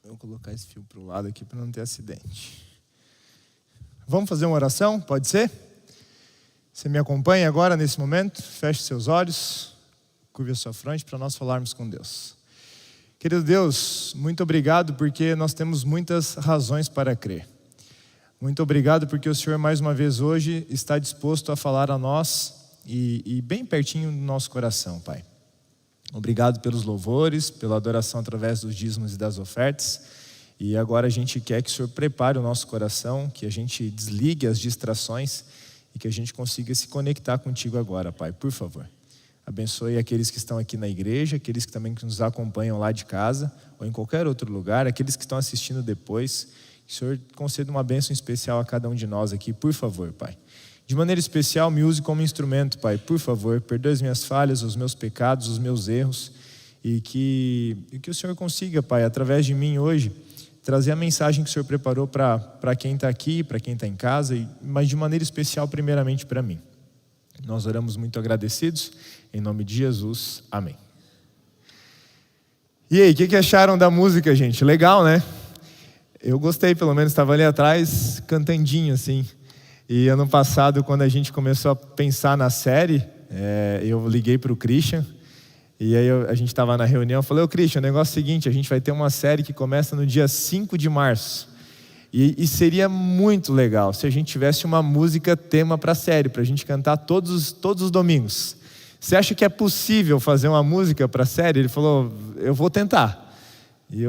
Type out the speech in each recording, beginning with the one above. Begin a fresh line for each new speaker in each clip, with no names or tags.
Vou colocar esse fio para o lado aqui para não ter acidente. Vamos fazer uma oração? Pode ser? Você me acompanha agora nesse momento? Feche seus olhos, curve a sua fronte para nós falarmos com Deus. Querido Deus, muito obrigado porque nós temos muitas razões para crer. Muito obrigado porque o Senhor mais uma vez hoje está disposto a falar a nós e bem pertinho do nosso coração, Pai. Obrigado pelos louvores, pela adoração através dos dízimos e das ofertas. E agora a gente quer que o Senhor prepare o nosso coração, que a gente desligue as distrações e que a gente consiga se conectar contigo agora, Pai, por favor. Abençoe aqueles que estão aqui na igreja, aqueles que também nos acompanham lá de casa ou em qualquer outro lugar, aqueles que estão assistindo depois. Que o Senhor conceda uma bênção especial a cada um de nós aqui, por favor, Pai. De maneira especial, me use como instrumento, Pai, por favor. Perdoe as minhas falhas, os meus pecados, os meus erros. E que o Senhor consiga, Pai, através de mim hoje, trazer a mensagem que o Senhor preparou para quem está aqui, para quem está em casa, mas de maneira especial, primeiramente, para mim. Nós oramos muito agradecidos. Em nome de Jesus, amém. E aí, o que acharam da música, gente? Legal, né? Eu gostei, pelo menos, estava ali atrás, cantandinho, assim. E ano passado, quando a gente começou a pensar na série, eu liguei para o Christian, e aí a gente estava na reunião, eu falei, ô Christian, o negócio é o seguinte, a gente vai ter uma série que começa no dia 5 de março, e seria muito legal se a gente tivesse uma música tema para a série, para a gente cantar todos os domingos. Você acha que é possível fazer uma música para a série? Ele falou, eu vou tentar. E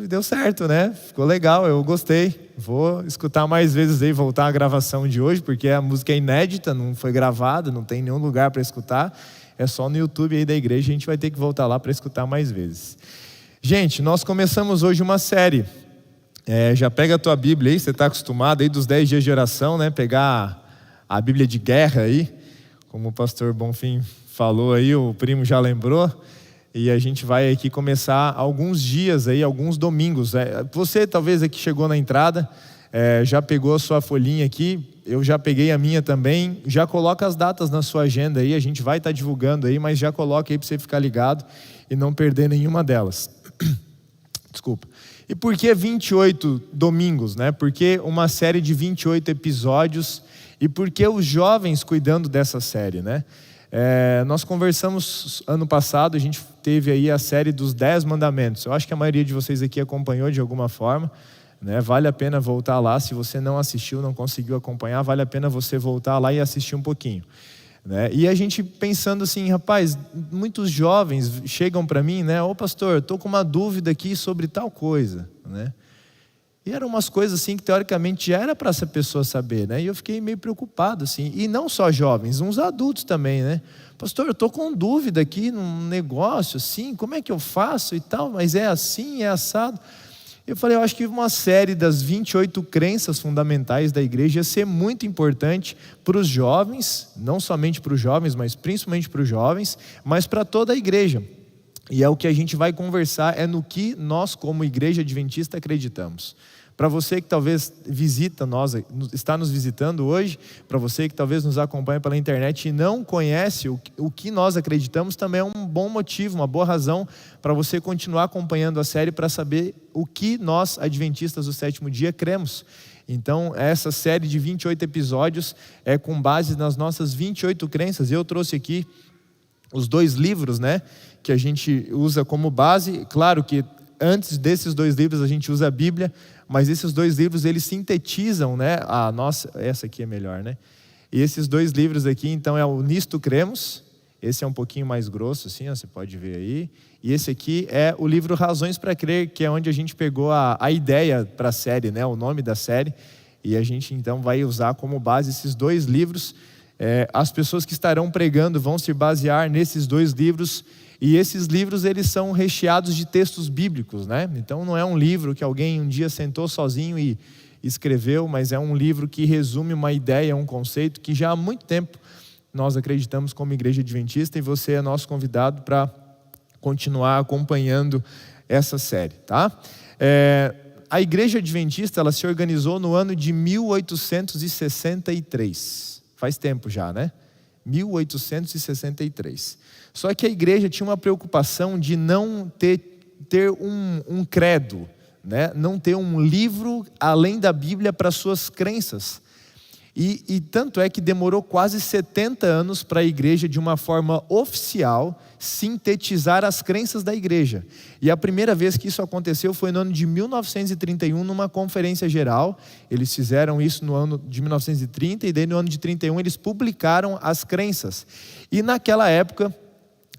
deu certo, né? Ficou legal, eu gostei. Vou escutar mais vezes aí, voltar à gravação de hoje, porque a música é inédita, não foi gravada, não tem nenhum lugar para escutar. É só no YouTube aí da igreja, a gente vai ter que voltar lá para escutar mais vezes. Gente, nós começamos hoje uma série. Já pega a tua Bíblia aí, você está acostumado aí dos 10 dias de oração, né? Pegar a Bíblia de guerra aí, como o pastor Bonfim falou aí, o primo já lembrou. E a gente vai aqui começar alguns dias aí, alguns domingos. Você talvez aqui chegou na entrada, já pegou a sua folhinha aqui, eu já peguei a minha também. Já coloca as datas na sua agenda aí, a gente vai estar divulgando aí, mas já coloca aí para você ficar ligado e não perder nenhuma delas. Desculpa. E por que 28 domingos, né? Por que uma série de 28 episódios e por que os jovens cuidando dessa série, né? Nós conversamos ano passado, a gente teve aí a série dos 10 mandamentos. Eu acho que a maioria de vocês aqui acompanhou de alguma forma, né? Vale a pena voltar lá. Se você não assistiu, não conseguiu acompanhar, vale a pena você voltar lá e assistir um pouquinho, né? E a gente pensando assim, rapaz, muitos jovens chegam para mim, né? Ô pastor, eu estou com uma dúvida aqui sobre tal coisa, né? E eram umas coisas assim que teoricamente já era para essa pessoa saber, né? E eu fiquei meio preocupado assim. E não só jovens, uns adultos também, né? Pastor, eu estou com dúvida aqui num negócio assim, como é que eu faço e tal, mas é assim, é assado. Eu falei, eu acho que uma série das 28 crenças fundamentais da igreja ia ser muito importante para os jovens, não somente para os jovens, mas principalmente para os jovens, mas para toda a igreja. E é o que a gente vai conversar, é no que nós como igreja adventista acreditamos. Para você que talvez está nos visitando hoje, para você que talvez nos acompanha pela internet e não conhece o que nós acreditamos, também é um bom motivo, uma boa razão para você continuar acompanhando a série para saber o que nós, adventistas do sétimo dia, cremos. Então, essa série de 28 episódios é com base nas nossas 28 crenças. Eu trouxe aqui os 2 livros, né, que a gente usa como base. Claro que antes desses 2 livros a gente usa a Bíblia, mas esses 2 livros eles sintetizam, né, a nossa, essa aqui é melhor, né? E esses 2 livros aqui, então é o Nisto Cremos, esse é um pouquinho mais grosso assim, ó, você pode ver aí. E esse aqui é o livro Razões para Crer, que é onde a gente pegou a ideia para a série, né, o nome da série, e a gente então vai usar como base esses 2 livros. As pessoas que estarão pregando vão se basear nesses 2 livros. E esses livros eles são recheados de textos bíblicos, né? Então não é um livro que alguém um dia sentou sozinho e escreveu, mas é um livro que resume uma ideia, um conceito que já há muito tempo nós acreditamos como igreja adventista, e você é nosso convidado para continuar acompanhando essa série, tá? A igreja adventista ela se organizou no ano de 1863, faz tempo já, né? 1863. Só que a igreja tinha uma preocupação de não ter um credo, né? Não ter um livro além da Bíblia para suas crenças. E tanto é que demorou quase 70 anos para a igreja, de uma forma oficial, sintetizar as crenças da igreja. E a primeira vez que isso aconteceu foi no ano de 1931, numa conferência geral. Eles fizeram isso no ano de 1930, e daí no ano de 31 eles publicaram as crenças. E naquela época,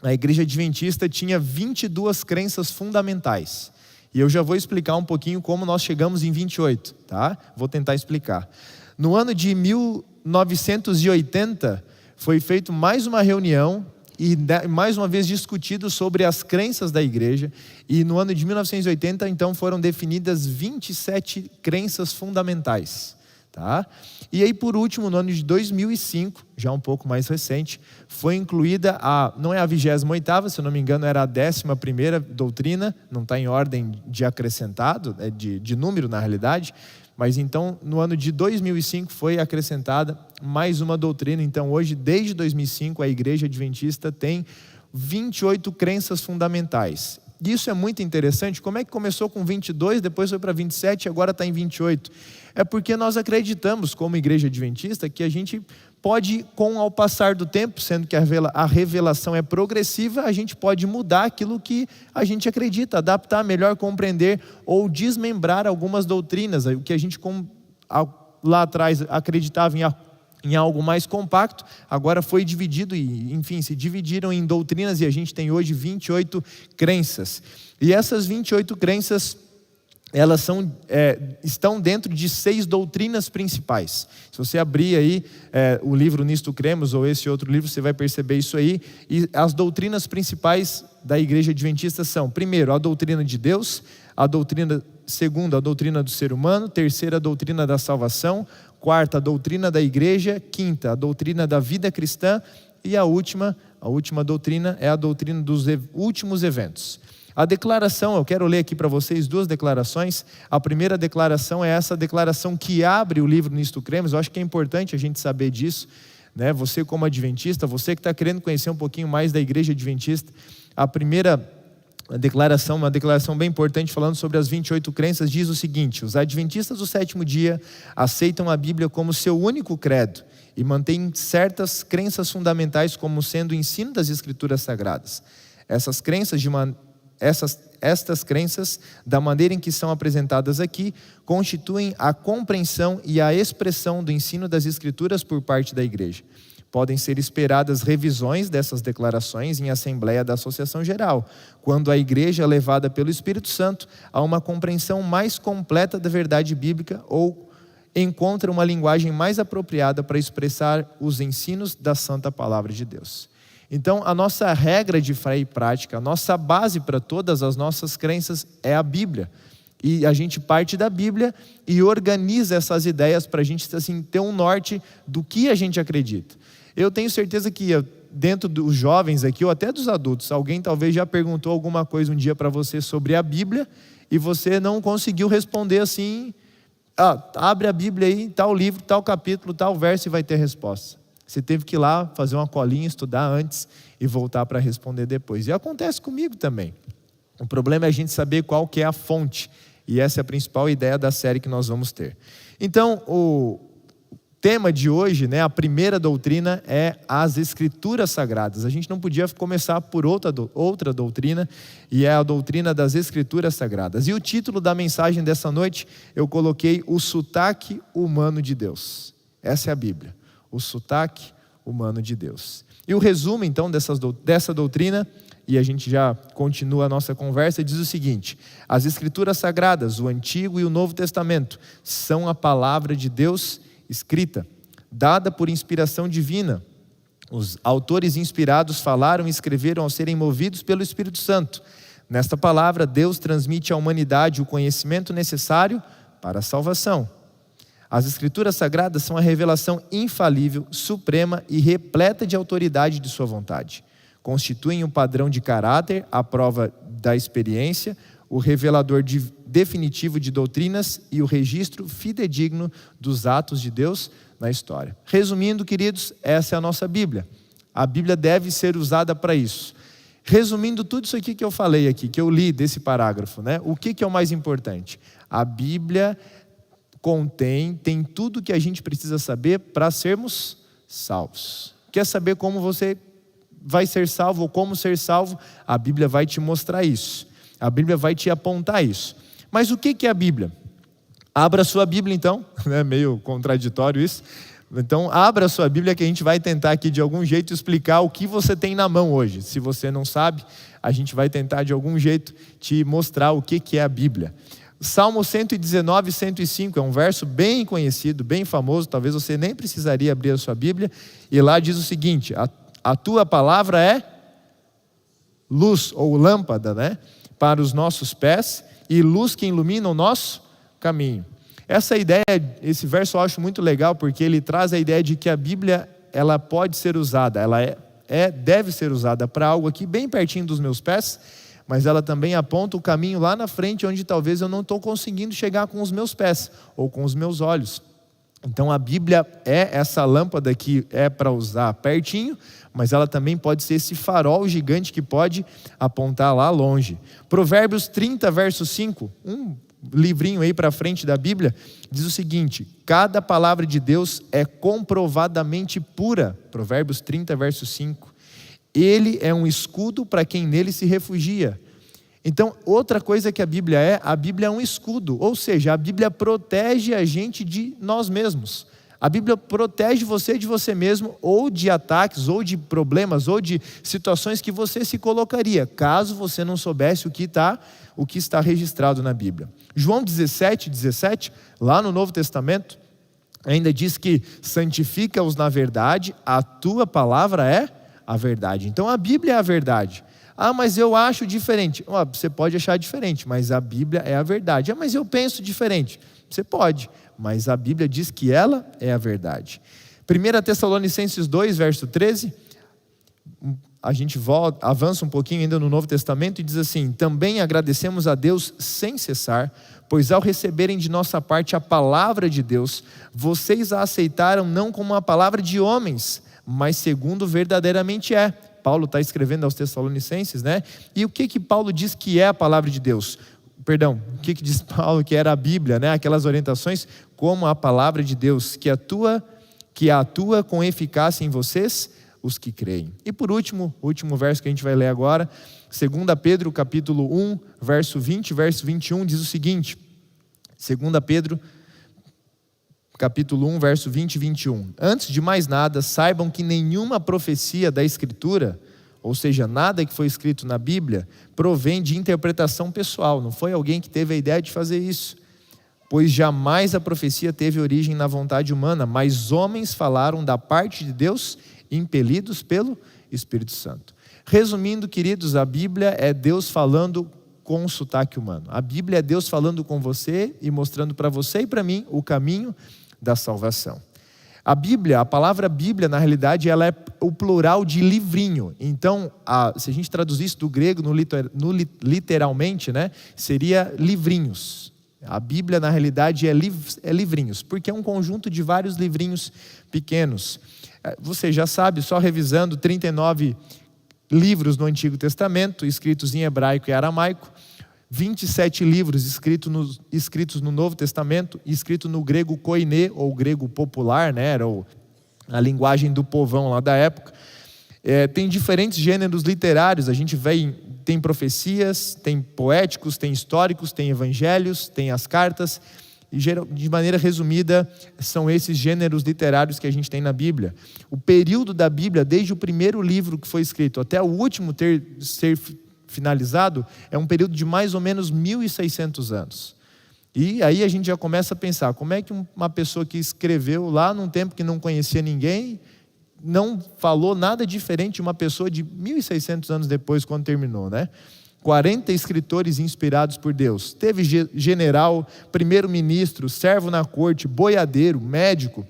a igreja adventista tinha 22 crenças fundamentais. E eu já vou explicar um pouquinho como nós chegamos em 28, tá? Vou tentar explicar. No ano de 1980, foi feita mais uma reunião e mais uma vez discutido sobre as crenças da igreja. E no ano de 1980, então, foram definidas 27 crenças fundamentais. Tá? E aí, por último, no ano de 2005, já um pouco mais recente, foi incluída não é a 28ª, se eu não me engano, era a 11ª doutrina, não está em ordem de acrescentado, de número na realidade. Mas então, no ano de 2005 foi acrescentada mais uma doutrina. Então hoje, desde 2005, a igreja adventista tem 28 crenças fundamentais. Isso é muito interessante. Como é que começou com 22, depois foi para 27 e agora está em 28? É porque nós acreditamos, como igreja adventista, que a gente pode, ao passar do tempo, sendo que a revelação é progressiva, a gente pode mudar aquilo que a gente acredita, adaptar, melhor compreender ou desmembrar algumas doutrinas. O que a gente lá atrás acreditava em algo mais compacto, agora foi dividido e, enfim, se dividiram em doutrinas, e a gente tem hoje 28 crenças. E essas 28 crenças, elas estão dentro de 6 doutrinas principais. Se você abrir aí o livro Nisto Cremos, ou esse outro livro, você vai perceber isso aí. E as doutrinas principais da igreja adventista são: primeiro, a doutrina de Deus; segundo, a doutrina do ser humano; terceira, a doutrina da salvação; quarta, a doutrina da igreja; quinta, a doutrina da vida cristã; e a última doutrina é a doutrina dos últimos eventos. A declaração, eu quero ler aqui para vocês 2 declarações. A primeira declaração é essa declaração que abre o livro Nisto Cremos. Eu acho que é importante a gente saber disso, né? Você como adventista, você que está querendo conhecer um pouquinho mais da igreja adventista, a primeira declaração, uma declaração bem importante, falando sobre as 28 crenças, diz o seguinte: os adventistas do 7º dia aceitam a Bíblia como seu único credo e mantêm certas crenças fundamentais como sendo o ensino das Escrituras Sagradas. Estas crenças, da maneira em que são apresentadas aqui, constituem a compreensão e a expressão do ensino das Escrituras por parte da igreja. Podem ser esperadas revisões dessas declarações em assembleia da Associação Geral, quando a igreja é levada pelo Espírito Santo a uma compreensão mais completa da verdade bíblica, ou encontra uma linguagem mais apropriada para expressar os ensinos da Santa Palavra de Deus. Então, a nossa regra de fé e prática, a nossa base para todas as nossas crenças é a Bíblia. E a gente parte da Bíblia e organiza essas ideias para a gente, assim, ter um norte do que a gente acredita. Eu tenho certeza que dentro dos jovens aqui, ou até dos adultos, alguém talvez já perguntou alguma coisa um dia para você sobre a Bíblia e você não conseguiu responder assim: abre a Bíblia aí, tal livro, tal capítulo, tal verso, e vai ter resposta. Você teve que ir lá fazer uma colinha, estudar antes e voltar para responder depois. E acontece comigo também. O problema é a gente saber qual que é a fonte. E essa é a principal ideia da série que nós vamos ter. Então, o tema de hoje, né, a primeira doutrina é as Escrituras Sagradas. A gente não podia começar por outra doutrina, e é a doutrina das Escrituras Sagradas. E o título da mensagem dessa noite, eu coloquei: o sotaque humano de Deus. Essa é a Bíblia. O sotaque humano de Deus. E o resumo, então, dessa doutrina, e a gente já continua a nossa conversa, diz o seguinte: as Escrituras Sagradas, o Antigo e o Novo Testamento, são a palavra de Deus escrita, dada por inspiração divina. Os autores inspirados falaram e escreveram ao serem movidos pelo Espírito Santo. Nesta palavra, Deus transmite à humanidade o conhecimento necessário para a salvação. As Escrituras Sagradas são a revelação infalível, suprema e repleta de autoridade de sua vontade. Constituem um padrão de caráter, a prova da experiência, o revelador definitivo de doutrinas e o registro fidedigno dos atos de Deus na história. Resumindo, queridos, essa é a nossa Bíblia. A Bíblia deve ser usada para isso. Resumindo tudo isso aqui que eu falei aqui, que eu li desse parágrafo, né? O que é o mais importante? A Bíblia tem tudo que a gente precisa saber para sermos salvos. Quer saber como você vai ser salvo ou como ser salvo? A Bíblia vai te mostrar isso. A Bíblia vai te apontar isso. Mas o que é a Bíblia? Abra a sua Bíblia então, é meio contraditório isso. Então abra a sua Bíblia que a gente vai tentar aqui de algum jeito explicar o que você tem na mão hoje. Se você não sabe, a gente vai tentar de algum jeito te mostrar o que é a Bíblia. Salmo 119, 105 é um verso bem conhecido, bem famoso, talvez você nem precisaria abrir a sua Bíblia, e lá diz o seguinte: a tua palavra é luz ou lâmpada, né, para os nossos pés e luz que ilumina o nosso caminho. Essa ideia, esse verso eu acho muito legal porque ele traz a ideia de que a Bíblia ela pode ser usada, ela deve ser usada para algo aqui bem pertinho dos meus pés, mas ela também aponta o caminho lá na frente onde talvez eu não estou conseguindo chegar com os meus pés ou com os meus olhos. Então a Bíblia é essa lâmpada que é para usar pertinho, mas ela também pode ser esse farol gigante que pode apontar lá longe. Provérbios 30, verso 5, um livrinho aí para frente da Bíblia, diz o seguinte: cada palavra de Deus é comprovadamente pura. Provérbios 30, verso 5. Ele é um escudo para quem nele se refugia. Então, outra coisa que a Bíblia é um escudo, ou seja, a Bíblia protege a gente de nós mesmos. A Bíblia protege você de você mesmo, ou de ataques, ou de problemas, ou de situações que você se colocaria, caso você não soubesse o que está registrado na Bíblia. João 17, lá no Novo Testamento, ainda diz que santifica-os na verdade, a tua palavra é a verdade. Então a Bíblia é a verdade. Ah, mas eu acho diferente. Você pode achar diferente, mas a Bíblia é a verdade. Ah, mas eu penso diferente. Você pode, mas a Bíblia diz que ela é a verdade. 1 Tessalonicenses 2, verso 13, a gente avança um pouquinho ainda no Novo Testamento e diz assim: também agradecemos a Deus sem cessar, pois ao receberem de nossa parte a palavra de Deus, vocês a aceitaram não como uma palavra de homens, mas segundo verdadeiramente é. Paulo está escrevendo aos Tessalonicenses, né? E o que Paulo diz que é a palavra de Deus? Perdão, o que diz Paulo que era a Bíblia, né? Aquelas orientações como a palavra de Deus, que atua com eficácia em vocês, os que creem. E por último, o último verso que a gente vai ler agora, 2 Pedro capítulo 1, verso 20, verso 21, diz o seguinte, 2 Pedro capítulo 1, verso 20 e 21. Antes de mais nada, saibam que nenhuma profecia da Escritura, ou seja, nada que foi escrito na Bíblia, provém de interpretação pessoal. Não foi alguém que teve a ideia de fazer isso. Pois jamais a profecia teve origem na vontade humana, mas homens falaram da parte de Deus, impelidos pelo Espírito Santo. Resumindo, queridos, a Bíblia é Deus falando com um sotaque humano. A Bíblia é Deus falando com você e mostrando para você e para mim o caminho da salvação. A Bíblia, a palavra Bíblia, na realidade, ela é o plural de livrinho. Então, se a gente traduzir isso do grego literalmente, né, seria livrinhos. A Bíblia, na realidade, é livrinhos, porque é um conjunto de vários livrinhos pequenos. Você já sabe, só revisando, 39 livros no Antigo Testamento, escritos em hebraico e aramaico, 27 livros escritos no Novo Testamento, escrito no grego koiné, ou grego popular, né? Era a linguagem do povão lá da época. Tem diferentes gêneros literários, a gente tem profecias, tem poéticos, tem históricos, tem evangelhos, tem as cartas, e de maneira resumida, são esses gêneros literários que a gente tem na Bíblia. O período da Bíblia, desde o primeiro livro que foi escrito até o último ser finalizado, é um período de mais ou menos 1.600 anos. E aí a gente já começa a pensar, como é que uma pessoa que escreveu lá num tempo que não conhecia ninguém, não falou nada diferente de uma pessoa de 1.600 anos depois, quando terminou, né? 40 escritores inspirados por Deus. Teve general, primeiro-ministro, servo na corte, boiadeiro, médico,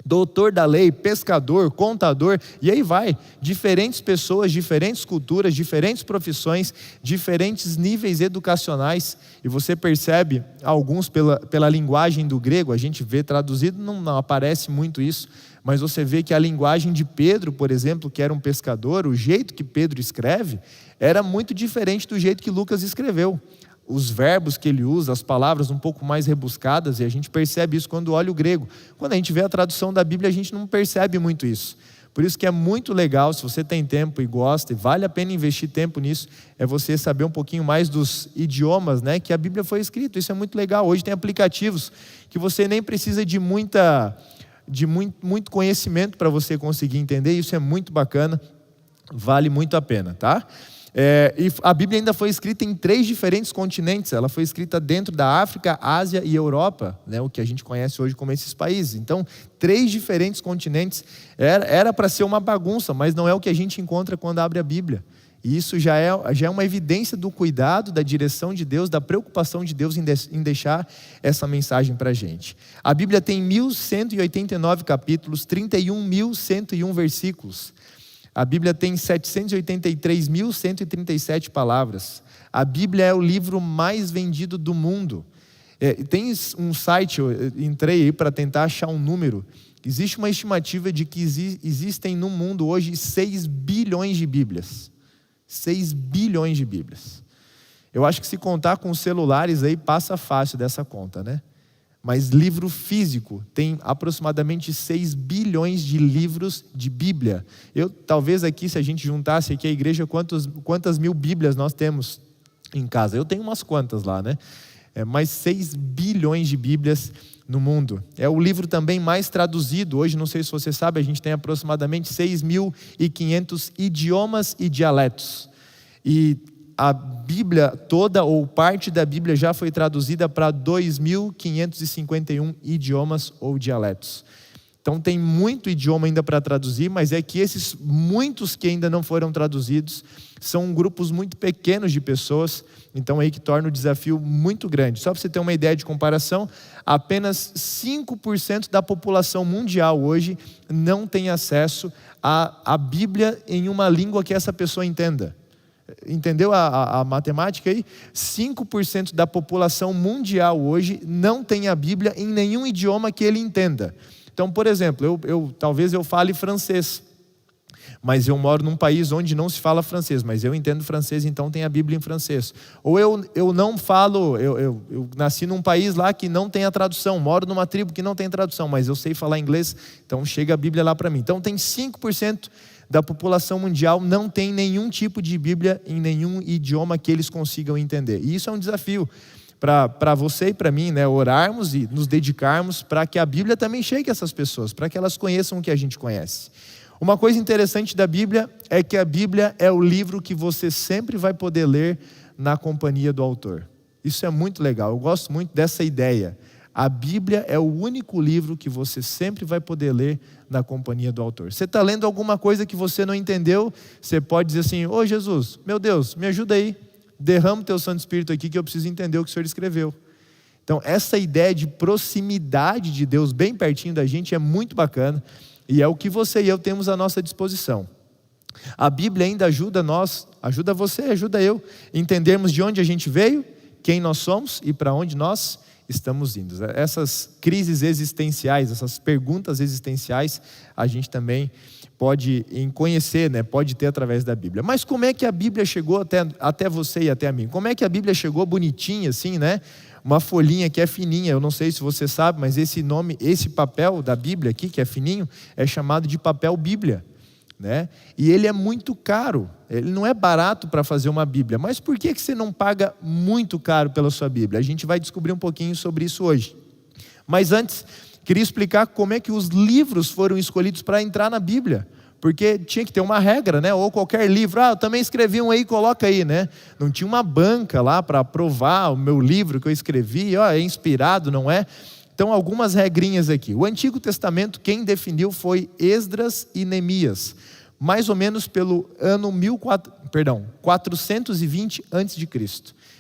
doutor da lei, pescador, contador, e aí vai, diferentes pessoas, diferentes culturas, diferentes profissões, diferentes níveis educacionais, e você percebe alguns pela linguagem do grego, a gente vê traduzido, não aparece muito isso, mas você vê que a linguagem de Pedro, por exemplo, que era um pescador, o jeito que Pedro escreve, era muito diferente do jeito que Lucas escreveu. Os verbos que ele usa, as palavras um pouco mais rebuscadas, e a gente percebe isso quando olha o grego. Quando a gente vê a tradução da Bíblia, a gente não percebe muito isso. Por isso que é muito legal, se você tem tempo e gosta, e vale a pena investir tempo nisso, é você saber um pouquinho mais dos idiomas, né, que a Bíblia foi escrita. Isso é muito legal. Hoje tem aplicativos que você nem precisa de muito conhecimento para você conseguir entender. Isso é muito bacana, vale muito a pena, tá? E a Bíblia ainda foi escrita em 3 diferentes continentes. Ela foi escrita dentro da África, Ásia e Europa, né, o que a gente conhece hoje como esses países. Então, 3 diferentes continentes. Era para ser uma bagunça, mas não é o que a gente encontra quando abre a Bíblia. E isso já é uma evidência do cuidado, da direção de Deus, da preocupação de Deus em deixar essa mensagem para a gente. A Bíblia tem 1.189 capítulos, 31.101 versículos. A Bíblia tem 783.137 palavras. A Bíblia é o livro mais vendido do mundo. Tem um site, eu entrei aí para tentar achar um número. Existe uma estimativa de que existem no mundo hoje 6 bilhões de Bíblias. 6 bilhões de Bíblias. Eu acho que se contar com os celulares aí, passa fácil dessa conta, né? Mas livro físico tem aproximadamente 6 bilhões de livros de Bíblia. Talvez aqui, se a gente juntasse aqui a igreja, quantas mil Bíblias nós temos em casa? Eu tenho umas quantas lá, né? Mais 6 bilhões de Bíblias no mundo. É o livro também mais traduzido. Hoje, não sei se você sabe, a gente tem aproximadamente 6.500 idiomas e dialetos. E a Bíblia toda ou parte da Bíblia já foi traduzida para 2.551 idiomas ou dialetos. Então tem muito idioma ainda para traduzir, mas é que esses muitos que ainda não foram traduzidos são grupos muito pequenos de pessoas, então aí que torna o desafio muito grande. Só para você ter uma ideia de comparação, apenas 5% da população mundial hoje não tem acesso à Bíblia em uma língua que essa pessoa entenda. Entendeu a matemática aí? 5% da população mundial hoje não tem a Bíblia em nenhum idioma que ele entenda. Então, por exemplo, talvez eu fale francês, mas eu moro num país onde não se fala francês, mas eu entendo francês, então tem a Bíblia em francês. Ou eu não falo, eu nasci num país lá que não tem a tradução, moro numa tribo que não tem tradução, mas eu sei falar inglês, então chega a Bíblia lá para mim. Então tem 5% da população mundial não tem nenhum tipo de Bíblia em nenhum idioma que eles consigam entender. E isso é um desafio para você e para mim, né? Orarmos e nos dedicarmos para que a Bíblia também chegue a essas pessoas, para que elas conheçam o que a gente conhece. Uma coisa interessante da Bíblia é que a Bíblia é o livro que você sempre vai poder ler na companhia do autor. Isso é muito legal, eu gosto muito dessa ideia. A Bíblia é o único livro que você sempre vai poder ler na companhia do autor. Você está lendo alguma coisa que você não entendeu, você pode dizer assim: ô Jesus, meu Deus, me ajuda aí, derrama o teu Santo Espírito aqui que eu preciso entender o que o Senhor escreveu. Então essa ideia de proximidade de Deus bem pertinho da gente é muito bacana, e é o que você e eu temos à nossa disposição. A Bíblia ainda ajuda nós, ajuda você, ajuda eu, entendermos de onde a gente veio, quem nós somos e para onde nós estamos indo. Essas crises existenciais, essas perguntas existenciais, a gente também pode conhecer, né? Pode ter através da Bíblia. Mas como é que a Bíblia chegou até você e até a mim? Como é que a Bíblia chegou bonitinha assim, né? Uma folhinha que é fininha, eu não sei se você sabe, mas esse papel da Bíblia aqui, que é fininho, é chamado de papel Bíblia, né? E ele é muito caro, ele não é barato para fazer uma Bíblia. Mas por que você não paga muito caro pela sua Bíblia? A gente vai descobrir um pouquinho sobre isso hoje. Mas antes, queria explicar como é que os livros foram escolhidos para entrar na Bíblia. Porque tinha que ter uma regra, né? Ou qualquer livro, eu também escrevi um aí, coloca aí, né? Não tinha uma banca lá para aprovar o meu livro que eu escrevi, é inspirado, não é? Então, algumas regrinhas aqui. O Antigo Testamento, quem definiu foi Esdras e Neemias. mais ou menos pelo ano 420 a.C.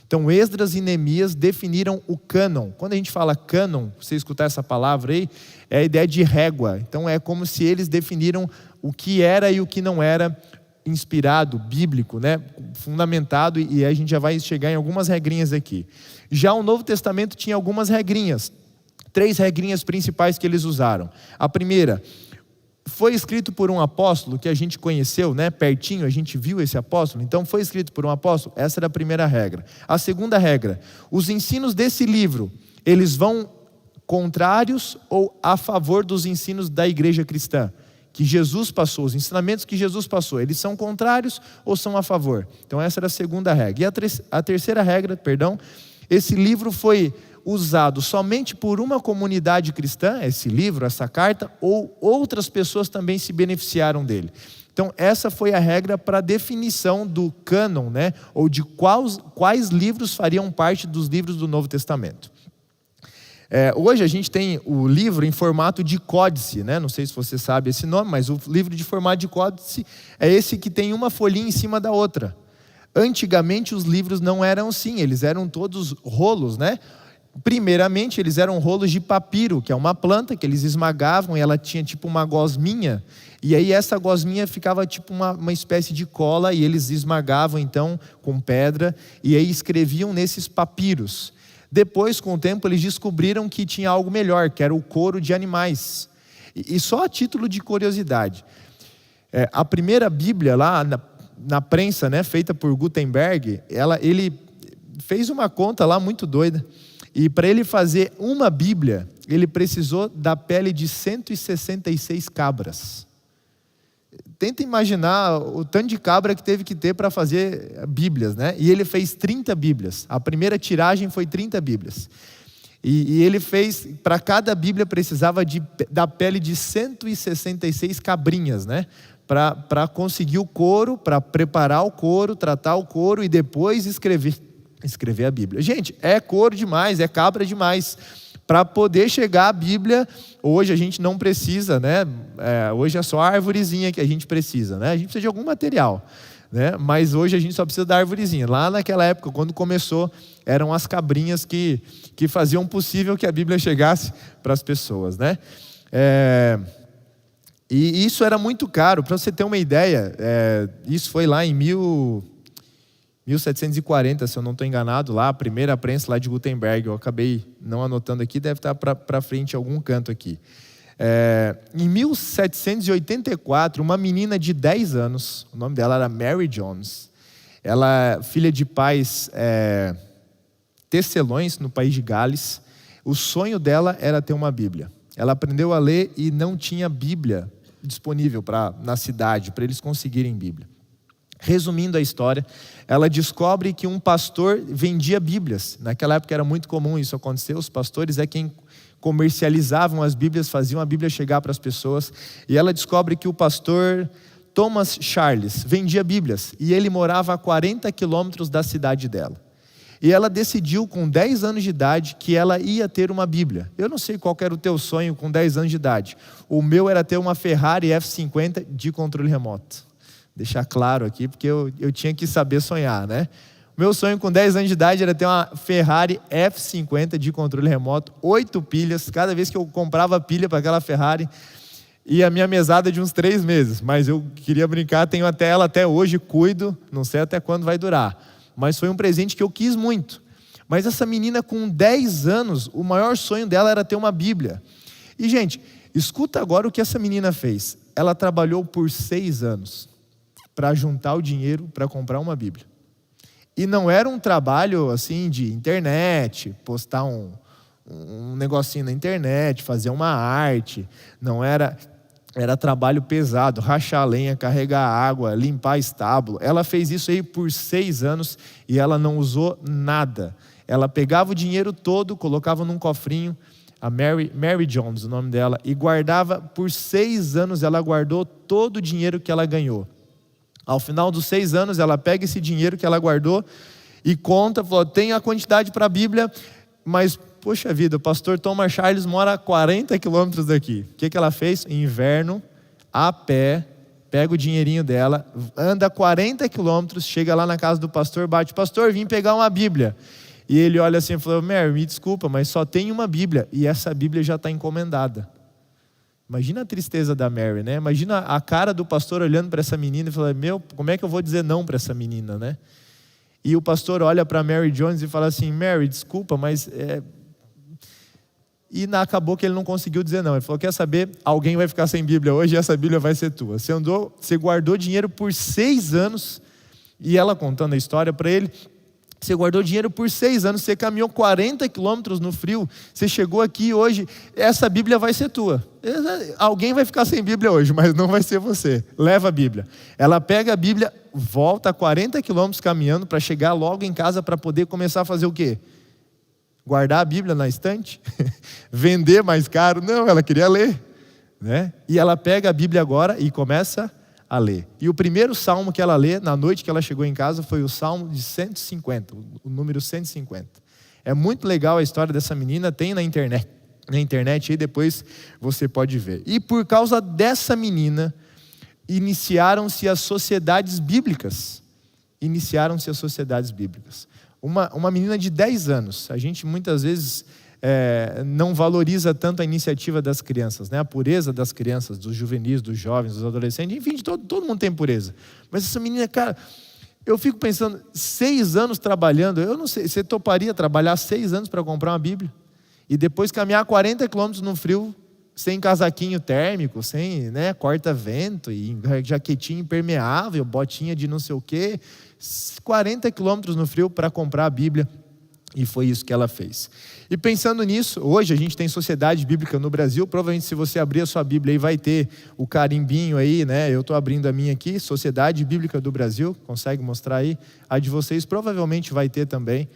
Então Esdras e Neemias definiram o cânon. Quando a gente fala cânon, você escutar essa palavra aí, é a ideia de régua. Então é como se eles definiram o que era e o que não era inspirado, bíblico, né? Fundamentado, e a gente já vai chegar em algumas regrinhas aqui. Já o Novo Testamento tinha algumas regrinhas, 3 regrinhas principais que eles usaram. A primeira, foi escrito por um apóstolo que a gente conheceu, né? Pertinho, a gente viu esse apóstolo, então foi escrito por um apóstolo. Essa era a primeira regra. A segunda regra, os ensinos desse livro, eles vão contrários ou a favor dos ensinos da igreja cristã que Jesus passou, os ensinamentos que Jesus passou, eles são contrários ou são a favor? Então essa era a segunda regra. E a terceira regra, esse livro foi usado somente por uma comunidade cristã, esse livro, essa carta, ou outras pessoas também se beneficiaram dele. Então essa foi a regra para a definição do cânon, né? Ou de quais livros fariam parte dos livros do Novo Testamento. Hoje a gente tem o livro em formato de códice, né? Não sei se você sabe esse nome, mas o livro de formato de códice é esse que tem uma folhinha em cima da outra. Antigamente os livros não eram assim, eles eram todos rolos, né? Primeiramente eles eram rolos de papiro, que é uma planta que eles esmagavam e ela tinha tipo uma gosminha, e aí essa gosminha ficava tipo uma espécie de cola, e eles esmagavam então com pedra, e aí escreviam nesses papiros. Depois, com o tempo, eles descobriram que tinha algo melhor, que era o couro de animais. E só a título de curiosidade, a primeira Bíblia lá na prensa, né, feita por Gutenberg, ele fez uma conta lá muito doida. E para ele fazer uma Bíblia, ele precisou da pele de 166 cabras. Tenta imaginar o tanto de cabra que teve que ter para fazer Bíblias, né? E ele fez 30 Bíblias. A primeira tiragem foi 30 Bíblias. E ele fez, para cada Bíblia precisava da pele de 166 cabrinhas, né? Para conseguir o couro, para preparar o couro, tratar o couro e depois escrever a Bíblia. Gente, é couro demais, é cabra demais. Para poder chegar à Bíblia, hoje a gente não precisa, né? Hoje é só a arvorezinha que a gente precisa, né? A gente precisa de algum material, né? Mas hoje a gente só precisa da arvorezinha. Lá naquela época, quando começou, eram as cabrinhas que faziam possível que a Bíblia chegasse para as pessoas, né? E isso era muito caro. Para você ter uma ideia, isso foi lá em 1740, se eu não estou enganado, lá, a primeira prensa lá de Gutenberg. Eu acabei não anotando aqui, deve estar para frente em algum canto aqui. Em 1784, uma menina de 10 anos, o nome dela era Mary Jones, ela filha de pais tecelões no país de Gales. O sonho dela era ter uma Bíblia. Ela aprendeu a ler e não tinha Bíblia disponível na cidade, para eles conseguirem Bíblia. Resumindo a história, ela descobre que um pastor vendia Bíblias. Naquela época era muito comum isso acontecer. Os pastores é quem comercializavam as Bíblias, faziam a Bíblia chegar para as pessoas. E ela descobre que o pastor Thomas Charles vendia Bíblias. E ele morava a 40 quilômetros da cidade dela. E ela decidiu com 10 anos de idade que ela ia ter uma Bíblia. Eu não sei qual era o teu sonho com 10 anos de idade. O meu era ter uma Ferrari F50 de controle remoto. Deixar claro aqui, porque eu tinha que saber sonhar, né? O meu sonho com 10 anos de idade era ter uma Ferrari F50 de controle remoto, 8 pilhas. Cada vez que eu comprava pilha para aquela Ferrari, ia a minha mesada de uns 3 meses. Mas eu queria brincar, tenho ela até hoje, cuido, não sei até quando vai durar. Mas foi um presente que eu quis muito. Mas essa menina com 10 anos, o maior sonho dela era ter uma Bíblia. E gente, escuta agora o que essa menina fez. Ela trabalhou por 6 anos para juntar o dinheiro para comprar uma Bíblia. E não era um trabalho assim de internet, postar um negocinho na internet, fazer uma arte. Não era trabalho pesado, rachar lenha, carregar água, limpar estábulo. Ela fez isso aí por 6 anos e ela não usou nada. Ela pegava o dinheiro todo, colocava num cofrinho, a Mary Jones, o nome dela, e guardava por 6 anos. Ela guardou todo o dinheiro que ela ganhou. Ao final dos 6 anos, ela pega esse dinheiro que ela guardou e conta, falou, tem a quantidade para a Bíblia, mas, poxa vida, o pastor Thomas Charles mora a 40 quilômetros daqui. O que ela fez? Inverno, a pé, pega o dinheirinho dela, anda 40 quilômetros, chega lá na casa do pastor, bate: pastor, vim pegar uma Bíblia. E ele olha assim e falou: Mary, me desculpa, mas só tem uma Bíblia, e essa Bíblia já está encomendada. Imagina a tristeza da Mary, né? Imagina a cara do pastor olhando para essa menina e falando: meu, como é que eu vou dizer não para essa menina, né? E o pastor olha para Mary Jones e fala assim: Mary, desculpa, mas... E acabou que ele não conseguiu dizer não. Ele falou: quer saber? Alguém vai ficar sem Bíblia hoje e essa Bíblia vai ser tua. Você guardou dinheiro por 6 anos, e ela contando a história para ele: você guardou dinheiro por 6 anos, você caminhou 40 quilômetros no frio, você chegou aqui hoje, essa Bíblia vai ser tua. Alguém vai ficar sem Bíblia hoje, mas não vai ser você. Leva a Bíblia. Ela pega a Bíblia, volta 40 quilômetros caminhando para chegar logo em casa para poder começar a fazer o quê? Guardar a Bíblia na estante? Vender mais caro? Não, ela queria ler, né? E ela pega a Bíblia agora e começa a ler. E o primeiro salmo que ela lê, na noite que ela chegou em casa, foi o salmo de 150, o número 150. É muito legal a história dessa menina, tem na internet aí, depois você pode ver. E por causa dessa menina, iniciaram-se as sociedades bíblicas. Uma menina de 10 anos. A gente muitas vezes não valoriza tanto a iniciativa das crianças, né? A pureza das crianças, dos juvenis, dos jovens, dos adolescentes, enfim, todo mundo tem pureza. Mas essa menina, cara, eu fico pensando, 6 anos trabalhando, eu não sei, você toparia trabalhar 6 anos para comprar uma Bíblia? E depois caminhar 40 quilômetros no frio, sem casaquinho térmico, sem, né, corta-vento, e jaquetinha impermeável, botinha de não sei o quê, 40 quilômetros no frio para comprar a Bíblia. E foi isso que ela fez. E pensando nisso, hoje a gente tem sociedade bíblica no Brasil. Provavelmente, se você abrir a sua Bíblia aí, vai ter o carimbinho aí, né? Eu estou abrindo a minha aqui, Sociedade Bíblica do Brasil. Consegue mostrar aí? A de vocês provavelmente vai ter também.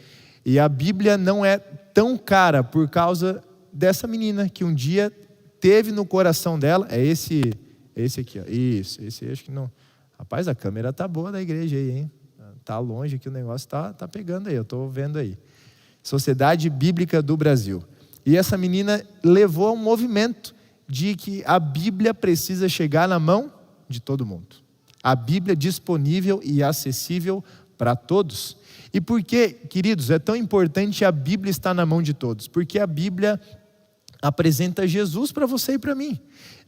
E a Bíblia não é tão cara por causa dessa menina que um dia teve no coração dela. É esse aqui, ó. Isso, esse acho que não. Rapaz, a câmera tá boa da igreja aí, hein? Tá longe aqui, o negócio tá pegando aí, eu estou vendo aí. Sociedade Bíblica do Brasil. E essa menina levou a um movimento de que a Bíblia precisa chegar na mão de todo mundo. A Bíblia disponível e acessível para todos. E por que, queridos, é tão importante a Bíblia estar na mão de todos? Porque a Bíblia apresenta Jesus para você e para mim.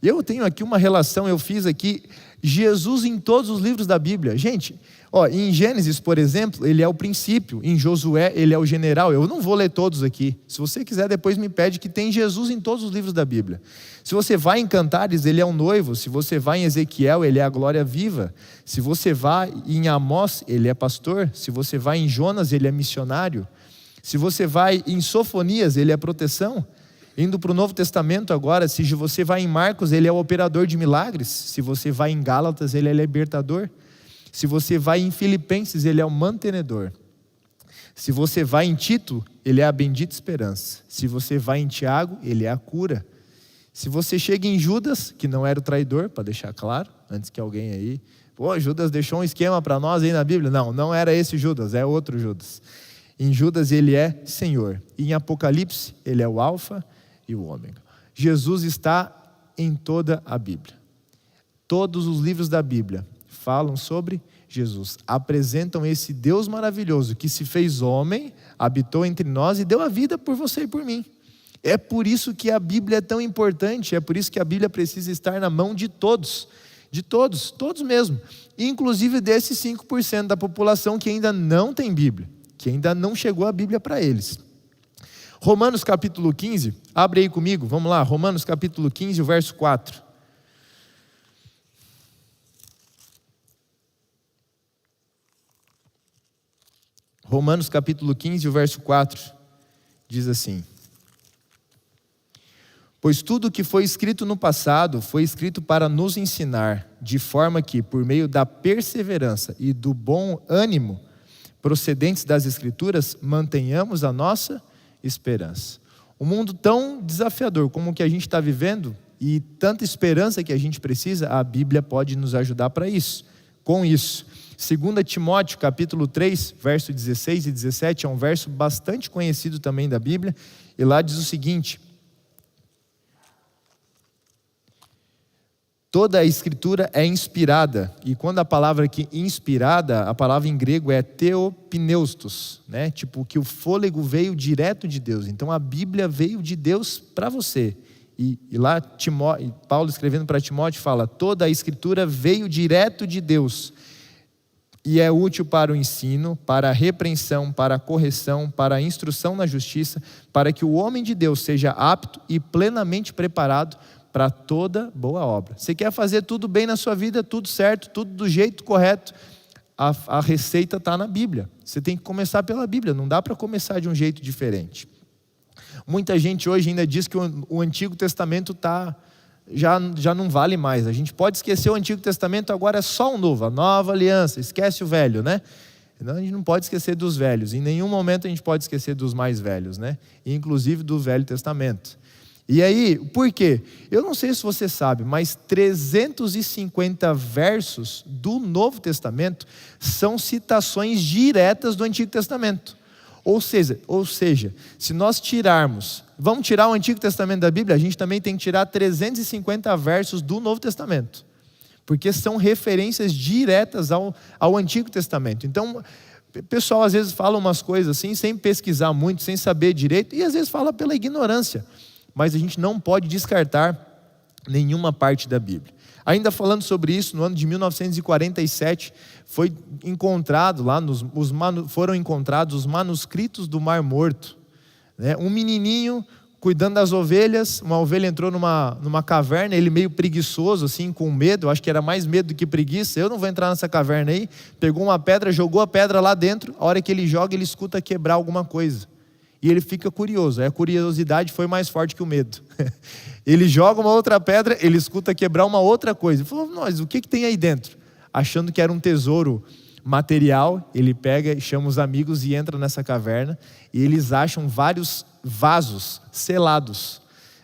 Eu tenho aqui uma relação, eu fiz aqui Jesus em todos os livros da Bíblia. Gente, em Gênesis, por exemplo, ele é o princípio. Em Josué, ele é o general. Eu não vou ler todos aqui. Se você quiser, depois me pede, que tem Jesus em todos os livros da Bíblia. Se você vai em Cantares, ele é o noivo. Se você vai em Ezequiel, ele é a glória viva. Se você vai em Amós, ele é pastor. Se você vai em Jonas, ele é missionário. Se você vai em Sofonias, ele é proteção. Indo para o Novo Testamento agora, se você vai em Marcos, ele é o operador de milagres. Se você vai em Gálatas, ele é libertador. Se você vai em Filipenses, ele é o mantenedor. Se você vai em Tito, ele é a bendita esperança. Se você vai em Tiago, ele é a cura. Se você chega em Judas, que não era o traidor, para deixar claro, antes que alguém aí... Judas deixou um esquema para nós aí na Bíblia. Não era esse Judas, é outro Judas. Em Judas, ele é Senhor. E em Apocalipse, ele é o Alfa e o Ômega. Jesus está em toda a Bíblia. Todos os livros da Bíblia falam sobre Jesus, apresentam esse Deus maravilhoso que se fez homem, habitou entre nós e deu a vida por você e por mim. É por isso que a Bíblia é tão importante, é por isso que a Bíblia precisa estar na mão de todos mesmo, inclusive desses 5% da população que ainda não tem Bíblia, que ainda não chegou a Bíblia para eles. Romanos capítulo 15, abre aí comigo, vamos lá, Romanos capítulo 15, o verso 4. Romanos capítulo 15, o verso 4, diz assim: pois tudo o que foi escrito no passado foi escrito para nos ensinar, de forma que, por meio da perseverança e do bom ânimo procedentes das Escrituras, mantenhamos a nossa esperança. Um mundo tão desafiador como o que a gente está vivendo, e tanta esperança que a gente precisa, a Bíblia pode nos ajudar para isso. Com isso, 2 Timóteo capítulo 3, verso 16 e 17, é um verso bastante conhecido também da Bíblia, e lá diz o seguinte: Toda a escritura é inspirada, e quando a palavra aqui inspirada, a palavra em grego é theopneustos, né? Tipo que o fôlego veio direto de Deus. Então a Bíblia veio de Deus para você. E lá Paulo escrevendo para Timóteo fala, toda a escritura veio direto de Deus. E é útil para o ensino, para a repreensão, para a correção, para a instrução na justiça, para que o homem de Deus seja apto e plenamente preparado para toda boa obra. Você quer fazer tudo bem na sua vida, tudo certo, tudo do jeito correto, a receita está na Bíblia. Você tem que começar pela Bíblia, não dá para começar de um jeito diferente. Muita gente hoje ainda diz que o Antigo Testamento já não vale mais. A gente pode esquecer o Antigo Testamento, agora é só o Novo, a nova aliança, esquece o velho, né? Então, a gente não pode esquecer dos velhos, em nenhum momento a gente pode esquecer dos mais velhos, né? Inclusive do Velho Testamento. E aí, por quê? Eu não sei se você sabe, mas 350 versos do Novo Testamento são citações diretas do Antigo Testamento. Ou seja, se nós vamos tirar o Antigo Testamento da Bíblia, a gente também tem que tirar 350 versos do Novo Testamento. Porque são referências diretas ao Antigo Testamento. Então, o pessoal às vezes fala umas coisas assim, sem pesquisar muito, sem saber direito, e às vezes fala pela ignorância. Mas a gente não pode descartar nenhuma parte da Bíblia. Ainda falando sobre isso, no ano de 1947, foi encontrado lá, foram encontrados os manuscritos do Mar Morto. Né? Um menininho cuidando das ovelhas, uma ovelha entrou numa caverna, ele meio preguiçoso, assim, com medo, acho que era mais medo do que preguiça, eu não vou entrar nessa caverna aí, pegou uma pedra, jogou a pedra lá dentro, a hora que ele joga, ele escuta quebrar alguma coisa. E ele fica curioso, a curiosidade foi mais forte que o medo. Ele joga uma outra pedra, ele escuta quebrar uma outra coisa. Ele falou, mas o que tem aí dentro? Achando que era um tesouro material, ele pega, chama os amigos e entra nessa caverna. E eles acham vários vasos selados,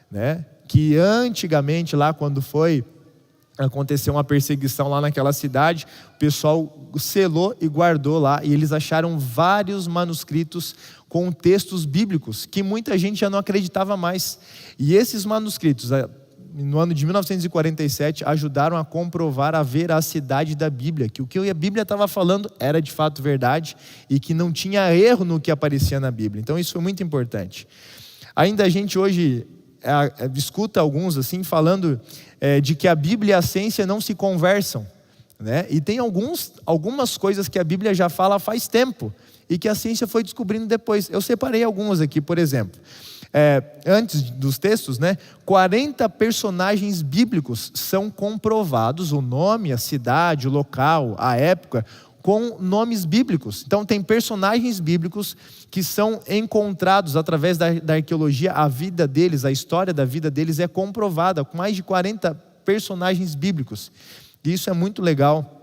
né? Que antigamente lá quando aconteceu uma perseguição lá naquela cidade, o pessoal selou e guardou lá. E eles acharam vários manuscritos com textos bíblicos, que muita gente já não acreditava mais. E esses manuscritos, no ano de 1947, ajudaram a comprovar a veracidade da Bíblia, que o que a Bíblia estava falando era de fato verdade, e que não tinha erro no que aparecia na Bíblia. Então isso foi muito importante. Ainda a gente hoje escuta alguns assim, falando de que a Bíblia e a ciência não se conversam, né? E tem algumas coisas que a Bíblia já fala faz tempo, e que a ciência foi descobrindo depois. Eu separei algumas aqui, por exemplo. Antes dos textos, né, 40 personagens bíblicos são comprovados, o nome, a cidade, o local, a época, com nomes bíblicos. Então tem personagens bíblicos que são encontrados através da arqueologia, a vida deles, a história da vida deles é comprovada, com mais de 40 personagens bíblicos. E isso é muito legal.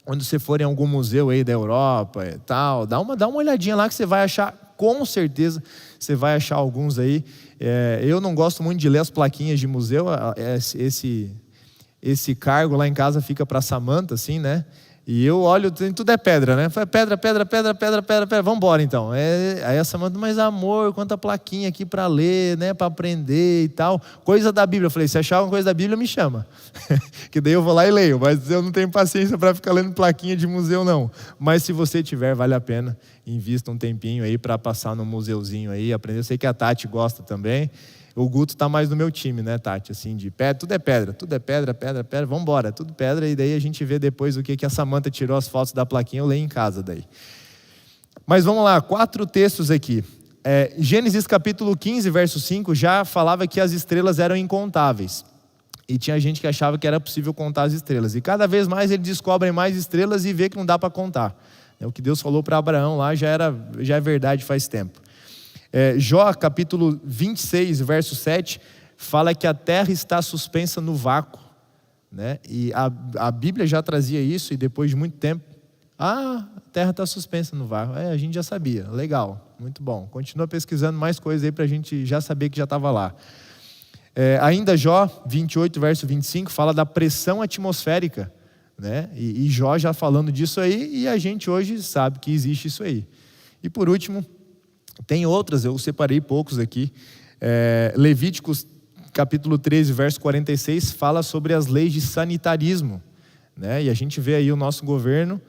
Quando você for em algum museu aí da Europa e tal, dá uma olhadinha lá que você vai achar, com certeza, você vai achar alguns aí. Eu não gosto muito de ler as plaquinhas de museu, esse cargo lá em casa fica para Samanta, assim, né? E eu olho, tudo é pedra, né? Pedra, vamos embora então. Aí a Samanta, mas amor, quanta plaquinha aqui para ler, né? Para aprender e tal. Coisa da Bíblia. Eu falei, se achar uma coisa da Bíblia, me chama. Que daí eu vou lá e leio. Mas eu não tenho paciência para ficar lendo plaquinha de museu, não. Mas se você tiver, vale a pena. Invista um tempinho aí para passar no museuzinho aí, aprender. Eu sei que a Tati gosta também. O Guto está mais no meu time, né, Tati? Assim, de pedra, tudo é pedra, vamos embora, tudo pedra. E daí a gente vê depois o que a Samanta tirou as fotos da plaquinha, eu leio em casa daí. Mas vamos lá, 4 textos aqui. Gênesis capítulo 15, verso 5, já falava que as estrelas eram incontáveis. E tinha gente que achava que era possível contar as estrelas. E cada vez mais eles descobrem mais estrelas e vê que não dá para contar. O que Deus falou para Abraão lá já é verdade faz tempo. Jó capítulo 26, verso 7, fala que a terra está suspensa no vácuo, né? E a Bíblia já trazia isso, e depois de muito tempo, a terra está suspensa no vácuo. A gente já sabia, legal, muito bom. Continua pesquisando mais coisas aí para a gente já saber que já estava lá. Ainda Jó 28, verso 25, fala da pressão atmosférica, né? E Jó já falando disso aí, e a gente hoje sabe que existe isso aí. E por último, tem outras, eu separei poucos aqui. Levíticos capítulo 13, verso 46, fala sobre as leis de sanitarismo, né? E a gente vê aí o nosso governo,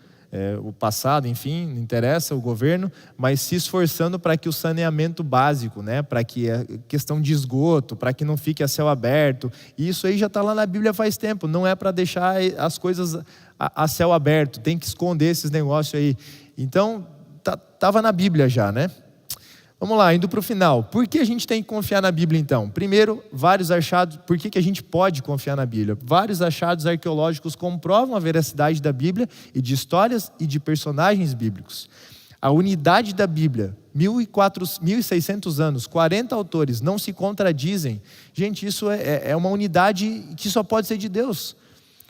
o passado, enfim, não interessa o governo, mas se esforçando para que o saneamento básico, né? Para que a questão de esgoto, para que não fique a céu aberto, e isso aí já está lá na Bíblia faz tempo, não é para deixar as coisas a céu aberto, tem que esconder esses negócios aí. Então, estava na Bíblia já, né? Vamos lá, indo para o final. Por que a gente tem que confiar na Bíblia então? Primeiro, vários achados. Por que a gente pode confiar na Bíblia? Vários achados arqueológicos comprovam a veracidade da Bíblia e de histórias e de personagens bíblicos. A unidade da Bíblia, 1.600 anos, 40 autores, não se contradizem. Gente, isso é uma unidade que só pode ser de Deus.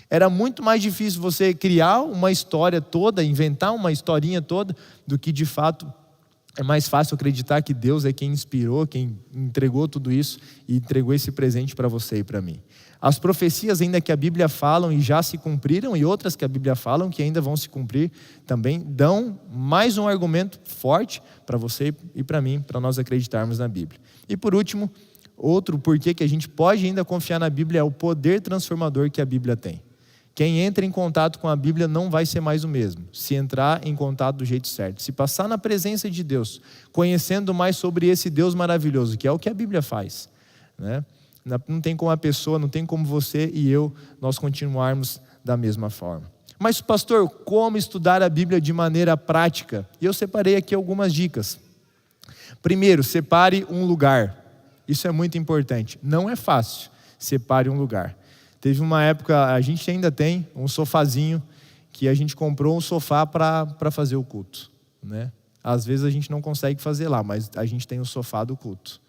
Era muito mais difícil você criar uma história toda, inventar uma historinha toda, do que de fato é mais fácil acreditar que Deus é quem inspirou, quem entregou tudo isso e entregou esse presente para você e para mim. As profecias ainda que a Bíblia falam e já se cumpriram, e outras que a Bíblia falam que ainda vão se cumprir, também dão mais um argumento forte para você e para mim, para nós acreditarmos na Bíblia. E por último, outro porquê que a gente pode ainda confiar na Bíblia é o poder transformador que a Bíblia tem. Quem entra em contato com a Bíblia não vai ser mais o mesmo, se entrar em contato do jeito certo. Se passar na presença de Deus, conhecendo mais sobre esse Deus maravilhoso, que é o que a Bíblia faz, né? Não tem como a pessoa, não tem como você e eu, nós continuarmos da mesma forma. Mas pastor, como estudar a Bíblia de maneira prática? E eu separei aqui algumas dicas. Primeiro, separe um lugar. Isso é muito importante. Não é fácil, separe um lugar. Teve uma época, a gente ainda tem um sofazinho, que a gente comprou um sofá para fazer o culto, né? Às vezes a gente não consegue fazer lá, mas a gente tem o sofá do culto,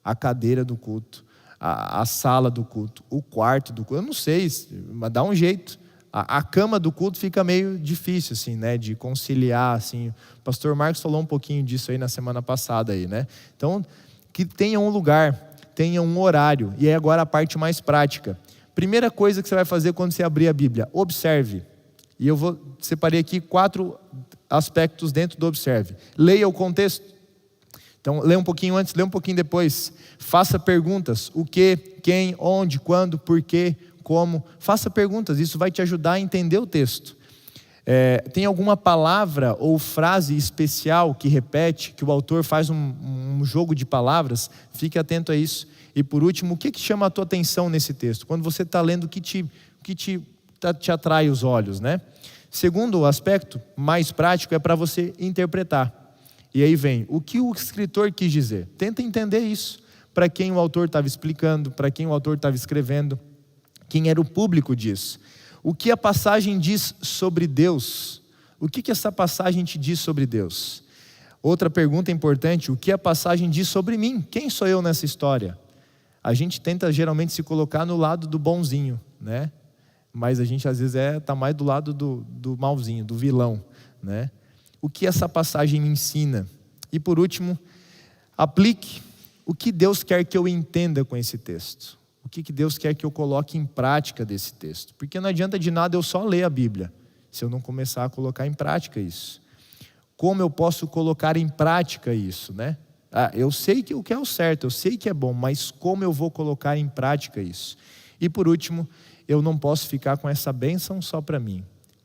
a cadeira do culto, a sala do culto, o quarto do culto. Eu não sei, mas dá um jeito. A cama do culto fica meio difícil, assim, né? De conciliar, assim. O pastor Marcos falou um pouquinho disso aí na semana passada, aí, né? Então, que tenha um lugar, tenha um horário. E aí agora a parte mais prática. Primeira coisa que você vai fazer quando você abrir a Bíblia, observe. E eu separei aqui 4 aspectos dentro do observe. Leia o contexto. Então, lê um pouquinho antes, lê um pouquinho depois. Faça perguntas. O que, quem, onde, quando, por quê, como. Faça perguntas, isso vai te ajudar a entender o texto. Tem alguma palavra ou frase especial que repete, que o autor faz um jogo de palavras? Fique atento a isso. E por último, o que chama a tua atenção nesse texto? Quando você está lendo, o que te atrai os olhos, né? Segundo aspecto, mais prático, é para você interpretar. E aí vem, o que o escritor quis dizer? Tenta entender isso. Para quem o autor estava explicando, para quem o autor estava escrevendo, quem era o público disso. O que a passagem diz sobre Deus? O que essa passagem te diz sobre Deus? Outra pergunta importante, o que a passagem diz sobre mim? Quem sou eu nessa história? A gente tenta geralmente se colocar no lado do bonzinho, né? Mas a gente às vezes está mais do lado do malzinho, do vilão, né? O que essa passagem me ensina? E por último, aplique o que Deus quer que eu entenda com esse texto. O que Deus quer que eu coloque em prática desse texto. Porque não adianta de nada eu só ler a Bíblia, se eu não começar a colocar em prática isso. Como eu posso colocar em prática isso, né? Eu sei o que é o certo, eu sei que é bom, mas como eu vou colocar em prática isso? E por último, eu não posso ficar com essa bênção só para mim.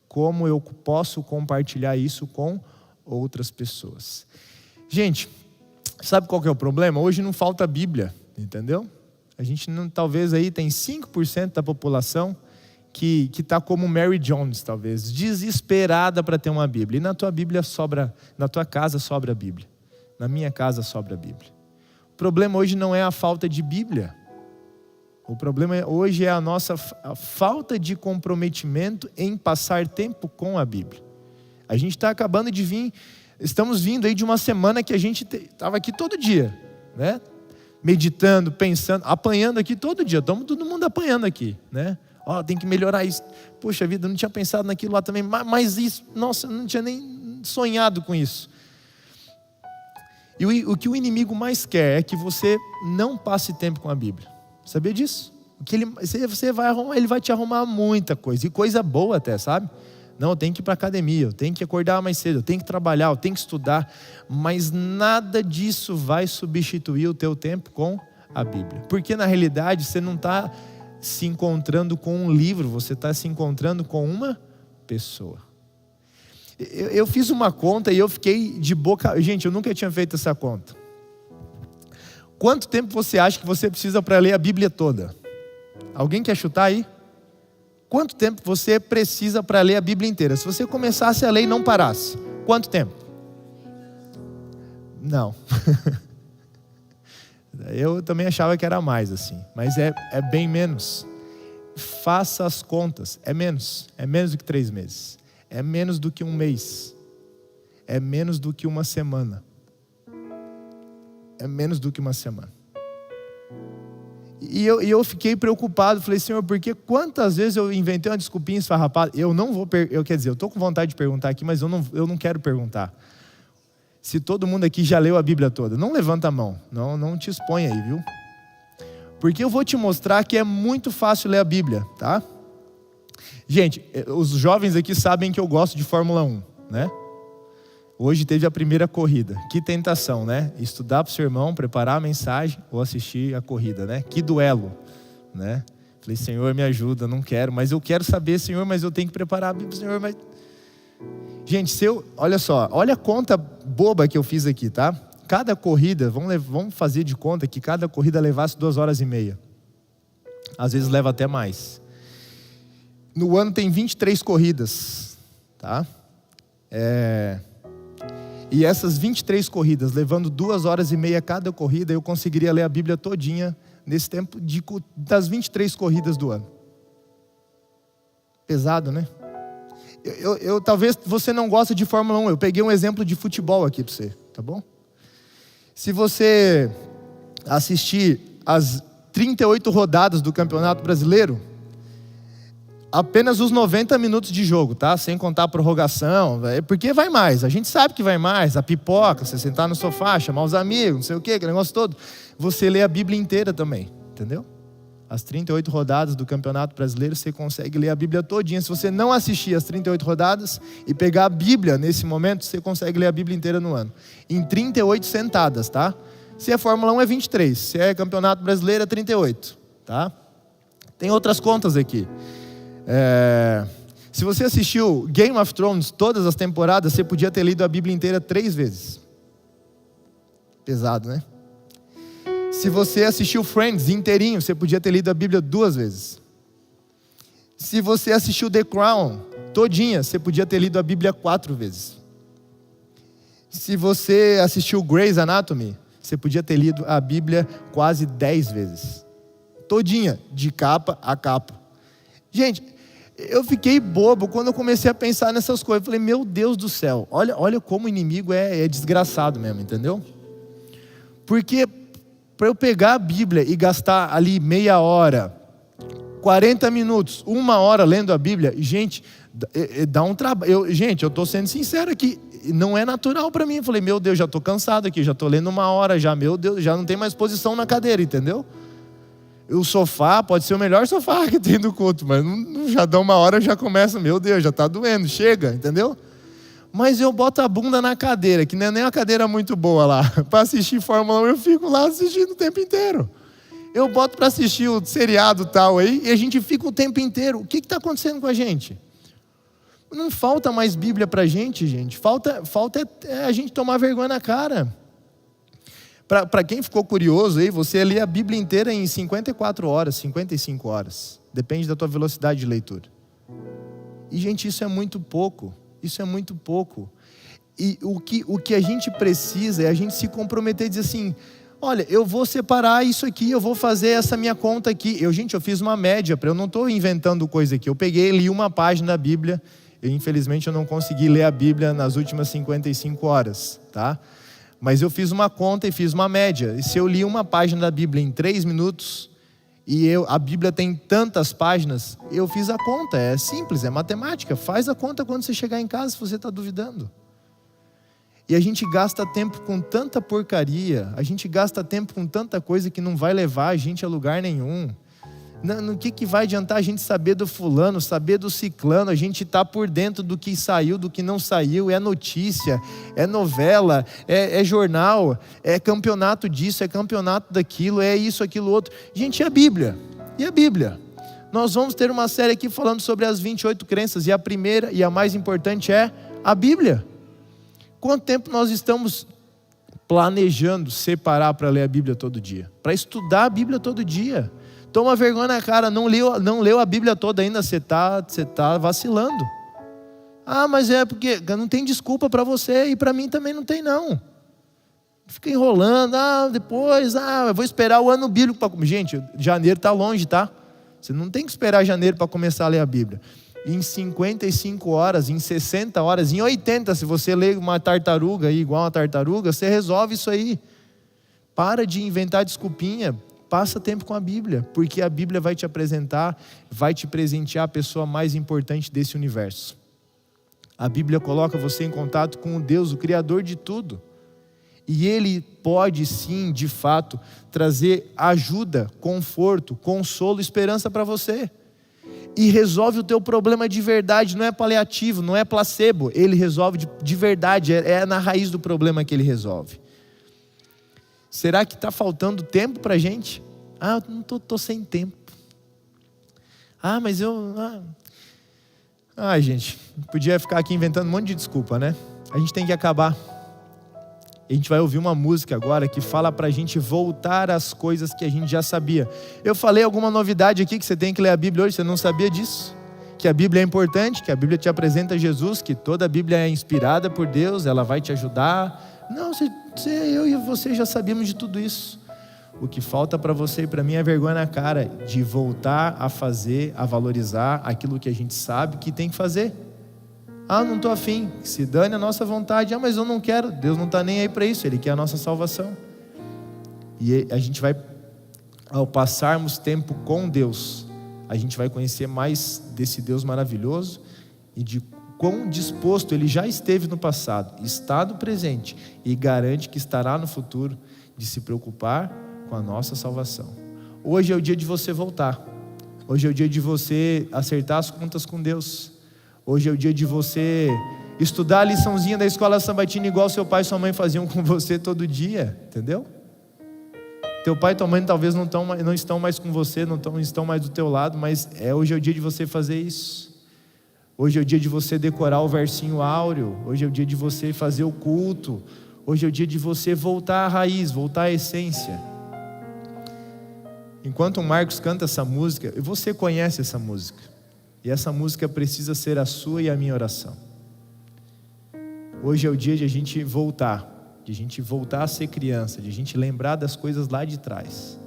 Como eu posso compartilhar isso com outras pessoas? Gente, sabe qual que é o problema? Hoje não falta Bíblia, entendeu? A gente não, talvez aí tem 5% da população que está como Mary Jones, talvez, desesperada para ter uma Bíblia. E na tua Bíblia sobra, na tua casa sobra a Bíblia. Na minha casa sobra a Bíblia. O problema hoje não é a falta de Bíblia. O problema hoje é a falta de comprometimento em passar tempo com a Bíblia. A gente está acabando de vir, estamos vindo aí de uma semana que a gente estava aqui todo dia, né? Meditando, pensando, apanhando aqui todo dia. Estamos todo mundo apanhando aqui, né? Tem que melhorar isso. Poxa vida, eu não tinha pensado naquilo lá também, mas isso, nossa, eu não tinha nem sonhado com isso. E o que o inimigo mais quer é que você não passe tempo com a Bíblia. Sabia disso? Ele vai te arrumar muita coisa, e coisa boa até, sabe? Não, eu tenho que ir para a academia, eu tenho que acordar mais cedo, eu tenho que trabalhar, eu tenho que estudar, mas nada disso vai substituir o teu tempo com a Bíblia. Porque na realidade você não está se encontrando com um livro, você está se encontrando com uma pessoa. Eu fiz uma conta e eu fiquei de boca... Gente, eu nunca tinha feito essa conta. Quanto tempo você acha que você precisa para ler a Bíblia toda? Alguém quer chutar aí? Quanto tempo você precisa para ler a Bíblia inteira? Se você começasse a ler e não parasse, quanto tempo? Não. Eu também achava que era mais assim, mas é bem menos. Faça as contas, é menos do que 3 meses, é menos do que um mês, é menos do que uma semana, é menos do que uma semana. E eu fiquei preocupado, falei, Senhor, porque quantas vezes eu inventei uma desculpinha esfarrapada, eu estou com vontade de perguntar aqui, mas eu não quero perguntar. Se todo mundo aqui já leu a Bíblia toda, não levanta a mão, não te expõe aí, viu? Porque eu vou te mostrar que é muito fácil ler a Bíblia, tá? Gente, os jovens aqui sabem que eu gosto de Fórmula 1, né? Hoje teve a primeira corrida. Que tentação, né? Estudar para o sermão, preparar a mensagem ou assistir a corrida, né? Que duelo, né? Falei, Senhor, me ajuda, não quero, mas eu quero saber, Senhor, mas eu tenho que preparar a Bíblia, Senhor, mas... Gente, olha só, olha a conta boba que eu fiz aqui, tá? Cada corrida, vamos fazer de conta que cada corrida levasse 2 horas e meia. Às vezes leva até mais. No ano tem 23 corridas, tá? E essas 23 corridas, levando 2 horas e meia cada corrida, eu conseguiria ler a Bíblia todinha nesse tempo das 23 corridas do ano. Pesado, né? Talvez você não goste de Fórmula 1, eu peguei um exemplo de futebol aqui para você, tá bom? Se você assistir as 38 rodadas do Campeonato Brasileiro, apenas os 90 minutos de jogo, tá? Sem contar a prorrogação, porque vai mais, a gente sabe que vai mais, a pipoca, você sentar no sofá, chamar os amigos, não sei o que, aquele negócio todo. Você lê a Bíblia inteira também, entendeu? As 38 rodadas do Campeonato Brasileiro, você consegue ler a Bíblia todinha. Se você não assistir as 38 rodadas e pegar a Bíblia nesse momento, você consegue ler a Bíblia inteira no ano. Em 38 sentadas, tá? Se é Fórmula 1 é 23, se é Campeonato Brasileiro é 38, tá? Tem outras contas aqui. Se você assistiu Game of Thrones, todas as temporadas, você podia ter lido a Bíblia inteira 3 vezes. Pesado, né? Se você assistiu Friends inteirinho, você podia ter lido a Bíblia 2 vezes. Se você assistiu The Crown todinha, você podia ter lido a Bíblia 4 vezes. Se você assistiu Grey's Anatomy, você podia ter lido a Bíblia quase 10 vezes. Todinha, de capa a capa. Gente, eu fiquei bobo quando eu comecei a pensar nessas coisas. Eu falei, meu Deus do céu, olha como o inimigo é desgraçado mesmo, entendeu? Porque para eu pegar a Bíblia e gastar ali meia hora, 40 minutos, 1 hora lendo a Bíblia, gente, dá um trabalho. Gente, eu estou sendo sincero aqui, não é natural para mim. Eu falei, meu Deus, já estou cansado aqui, já estou lendo 1 hora já, meu Deus, já não tem mais posição na cadeira, entendeu? O sofá pode ser o melhor sofá que tem do culto, mas já dá 1 hora, já começa, meu Deus, já está doendo, chega, entendeu? Mas eu boto a bunda na cadeira, que não é nem uma cadeira muito boa lá, para assistir Fórmula 1, eu fico lá assistindo o tempo inteiro. Eu boto para assistir o seriado tal aí, e a gente fica o tempo inteiro. O que está acontecendo com a gente? Não falta mais Bíblia para a gente, gente. Falta a gente tomar vergonha na cara. Para quem ficou curioso aí, você lê a Bíblia inteira em 54 horas, 55 horas. Depende da tua velocidade de leitura. E, gente, isso é muito pouco. Isso é muito pouco. E o que a gente precisa é a gente se comprometer e dizer assim, olha, eu vou separar isso aqui, eu vou fazer essa minha conta aqui. Eu fiz uma média, eu não estou inventando coisa aqui. Eu peguei e li 1 página da Bíblia. Infelizmente eu não consegui ler a Bíblia nas últimas 55 horas, tá? Mas eu fiz uma conta e fiz uma média. E se eu li 1 página da Bíblia em 3 minutos... E a Bíblia tem tantas páginas, eu fiz a conta, é simples, é matemática. Faz a conta quando você chegar em casa, se você está duvidando. E a gente gasta tempo com tanta porcaria, a gente gasta tempo com tanta coisa que não vai levar a gente a lugar nenhum. No que vai adiantar a gente saber do fulano, saber do ciclano? A gente está por dentro do que saiu, do que não saiu. É notícia, é novela, é jornal, é campeonato disso, é campeonato daquilo, é isso, aquilo, outro. Gente, e a Bíblia? E a Bíblia? Nós vamos ter uma série aqui falando sobre as 28 crenças, e a primeira e a mais importante é a Bíblia. Quanto tempo nós estamos planejando separar para ler a Bíblia todo dia? Para estudar a Bíblia todo dia? Toma vergonha na cara, não leu a Bíblia toda ainda, você tá vacilando. Ah, mas é porque não tem desculpa para você e para mim também não tem não. Fica enrolando, depois, eu vou esperar o ano bíblico para... Gente, janeiro está longe, tá? Você não tem que esperar janeiro para começar a ler a Bíblia. Em 55 horas, em 60 horas, em 80, se você ler uma tartaruga aí, igual uma tartaruga, você resolve isso aí. Para de inventar desculpinha. Passa tempo com a Bíblia, porque a Bíblia vai te apresentar, vai te presentear a pessoa mais importante desse universo. A Bíblia coloca você em contato com o Deus, o Criador de tudo. E Ele pode sim, de fato, trazer ajuda, conforto, consolo, esperança para você. E resolve o teu problema de verdade, não é paliativo, não é placebo. Ele resolve de verdade, é na raiz do problema que Ele resolve. Será que está faltando tempo para a gente? Eu não estou sem tempo. Mas eu... gente, podia ficar aqui inventando um monte de desculpa, né? A gente tem que acabar. A gente vai ouvir uma música agora que fala para a gente voltar às coisas que a gente já sabia. Eu falei alguma novidade aqui que você tem que ler a Bíblia hoje, você não sabia disso? Que a Bíblia é importante, que a Bíblia te apresenta Jesus, que toda a Bíblia é inspirada por Deus, ela vai te ajudar. Não, eu e você já sabíamos de tudo isso. O que falta para você e para mim é vergonha na cara de voltar a fazer, a valorizar aquilo que a gente sabe que tem que fazer. Não estou afim, se dane a nossa vontade. Mas eu não quero. Deus não está nem aí para isso, Ele quer a nossa salvação. E a gente vai, ao passarmos tempo com Deus, a gente vai conhecer mais desse Deus maravilhoso e de quão disposto Ele já esteve no passado, está no presente e garante que estará no futuro de se preocupar com a nossa salvação. Hoje é o dia de você voltar. Hoje é o dia de você acertar as contas com Deus. Hoje é o dia de você estudar a liçãozinha da escola sabatina igual seu pai e sua mãe faziam com você todo dia, entendeu? Teu pai e tua mãe talvez não estão mais com você, não estão mais do teu lado, mas hoje é o dia de você fazer isso. Hoje é o dia de você decorar o versinho áureo. Hoje é o dia de você fazer o culto. Hoje é o dia de você voltar à raiz, voltar à essência. Enquanto o Marcos canta essa música, você conhece essa música. E essa música precisa ser a sua e a minha oração. Hoje é o dia de a gente voltar a ser criança, de a gente lembrar das coisas lá de trás.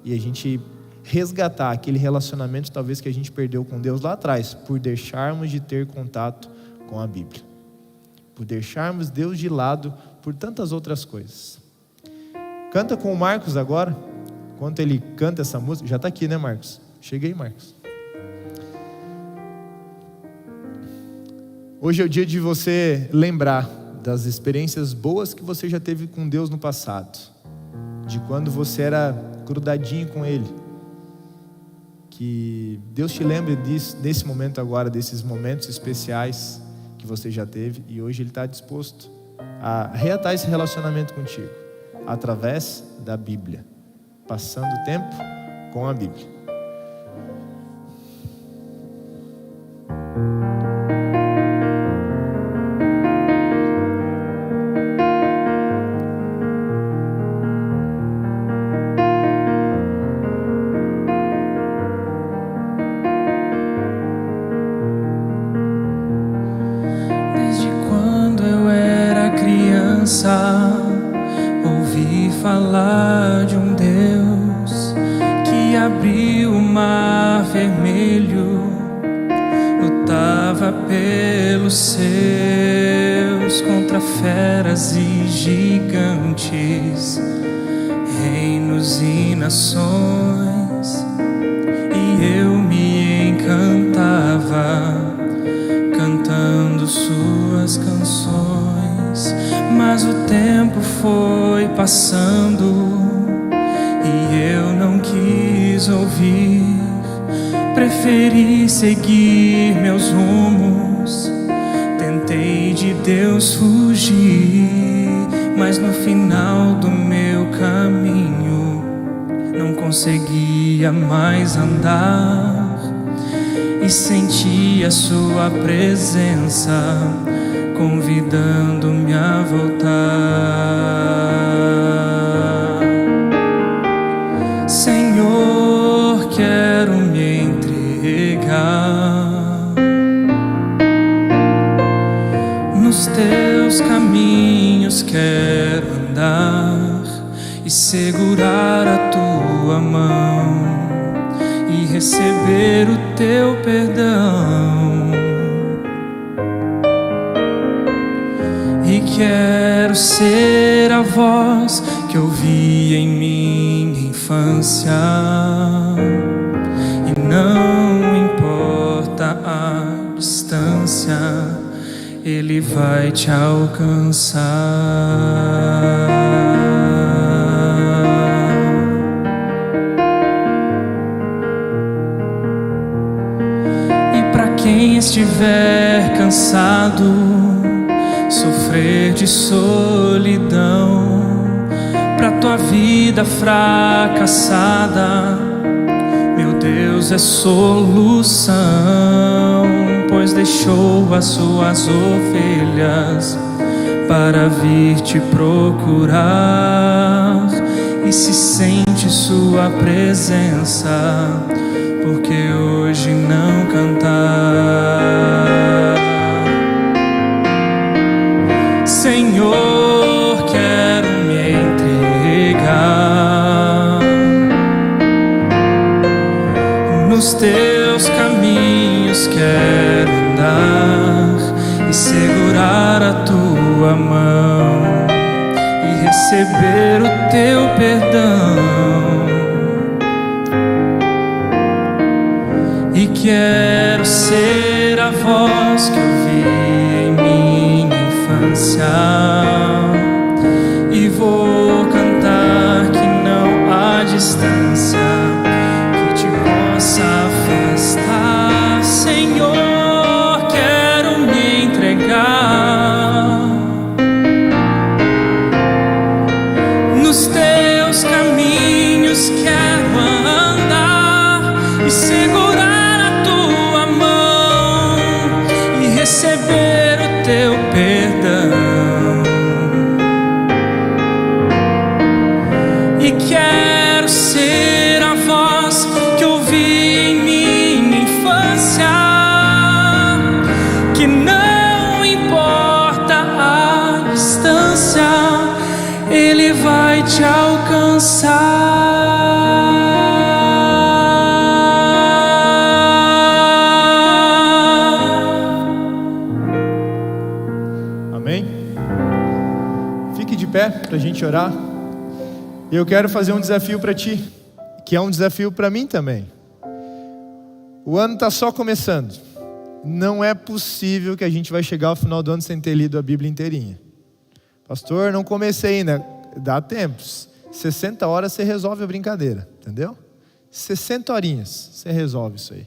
E a gente resgatar aquele relacionamento talvez que a gente perdeu com Deus lá atrás, por deixarmos de ter contato com a Bíblia, por deixarmos Deus de lado por tantas outras coisas. Canta com o Marcos agora, enquanto ele canta essa música. Já está aqui, né, Marcos? Cheguei, Marcos. Hoje é o dia de você lembrar das experiências boas que você já teve com Deus no passado, de quando você era grudadinho com Ele. Que Deus te lembre disso, nesse momento agora, desses momentos especiais que você já teve, e hoje Ele está disposto a reatar esse relacionamento contigo, através da Bíblia, passando tempo com a Bíblia.
Ouvi falar de um Deus que abriu o mar vermelho, lutava pelos seus contra feras e gigantes, reinos e nações, e eu me encantava cantando suas canções. Mas o tempo foi passando e eu não quis ouvir preferi seguir meus rumos, tentei de Deus fugir, mas no final do meu caminho não conseguia mais andar e senti a sua presença convidando-me a voltar. Senhor, quero me entregar nos teus caminhos, quero andar e segurar a tua mão e receber o teu perdão. E quero ser a voz que ouvi em minha infância, e não importa a distância, Ele vai te alcançar. E para quem estiver cansado, sofrer de solidão, pra tua vida fracassada, meu Deus é solução, pois deixou as suas ovelhas para vir te procurar, e se sente sua presença, porque hoje não cantar. Senhor, quero me entregar nos teus caminhos, quero andar e segurar a tua mão e receber o teu perdão. E quero ser a voz que ouvi em minha infância, e vou cantar que não há distância que te possa afastar. Senhor, quero me entregar nos teus caminhos, quero andar e segurar a tua mão e receber o teu perdão. E quero ser a voz que ouvi em minha infância, que não importa a distância, Ele vai te alcançar.
Para a gente orar. E eu quero fazer um desafio para ti, que é um desafio para mim também. O ano está só começando. Não é possível que a gente vai chegar ao final do ano sem ter lido a Bíblia inteirinha. Pastor, não comecei ainda. Dá tempo. 60 horas você resolve a brincadeira, entendeu? 60 horinhas você resolve isso aí.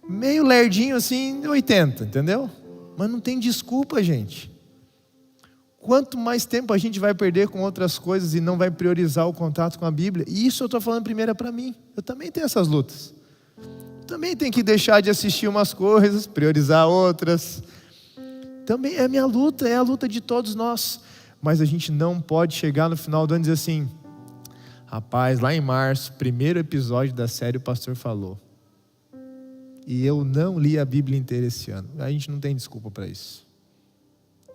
Meio lerdinho assim, 80, entendeu? Mas não tem desculpa, gente. Quanto mais tempo a gente vai perder com outras coisas e não vai priorizar o contato com a Bíblia. E isso eu estou falando primeiro para mim. Eu também tenho essas lutas. Eu também tenho que deixar de assistir umas coisas, priorizar outras. Também é a minha luta, é a luta de todos nós. Mas a gente não pode chegar no final do ano e dizer assim: rapaz, lá em março, primeiro episódio da série, o pastor falou. E eu não li a Bíblia inteira esse ano. A gente não tem desculpa para isso.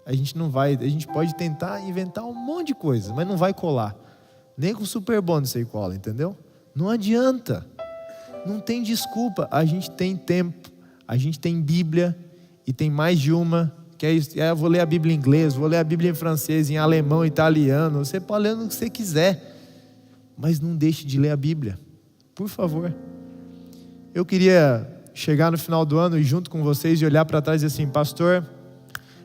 A gente não vai, a gente pode tentar inventar um monte de coisa, mas não vai colar. Nem com super bônus aí cola, entendeu? Não adianta. Não tem desculpa. A gente tem tempo, a gente tem Bíblia e tem mais de uma. Que é isso. Eu vou ler a Bíblia em inglês, vou ler a Bíblia em francês, em alemão, italiano. Você pode ler o que você quiser, mas não deixe de ler a Bíblia, por favor. Eu queria chegar no final do ano e junto com vocês e olhar para trás e dizer assim: pastor,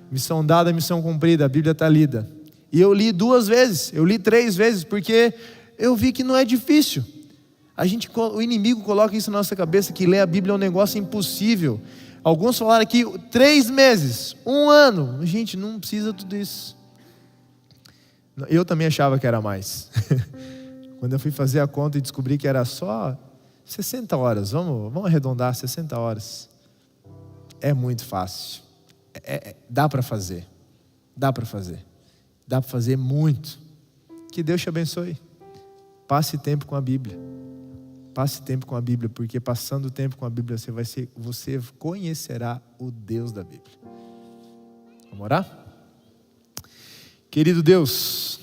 missão dada, missão cumprida, a Bíblia está lida. E eu li 2 vezes, eu li 3 vezes, porque eu vi que não é difícil. O inimigo coloca isso na nossa cabeça, que ler a Bíblia é um negócio impossível. Alguns falaram aqui 3 meses, 1 ano. Gente, não precisa tudo isso. Eu também achava que era mais. Quando eu fui fazer a conta e descobri que era só 60 horas, vamos arredondar, 60 horas. É muito fácil. Dá para fazer. Dá para fazer muito. Que Deus te abençoe. Passe tempo com a Bíblia. Passe tempo com a Bíblia, porque passando tempo com a Bíblia, você conhecerá o Deus da Bíblia. Vamos orar? Querido Deus,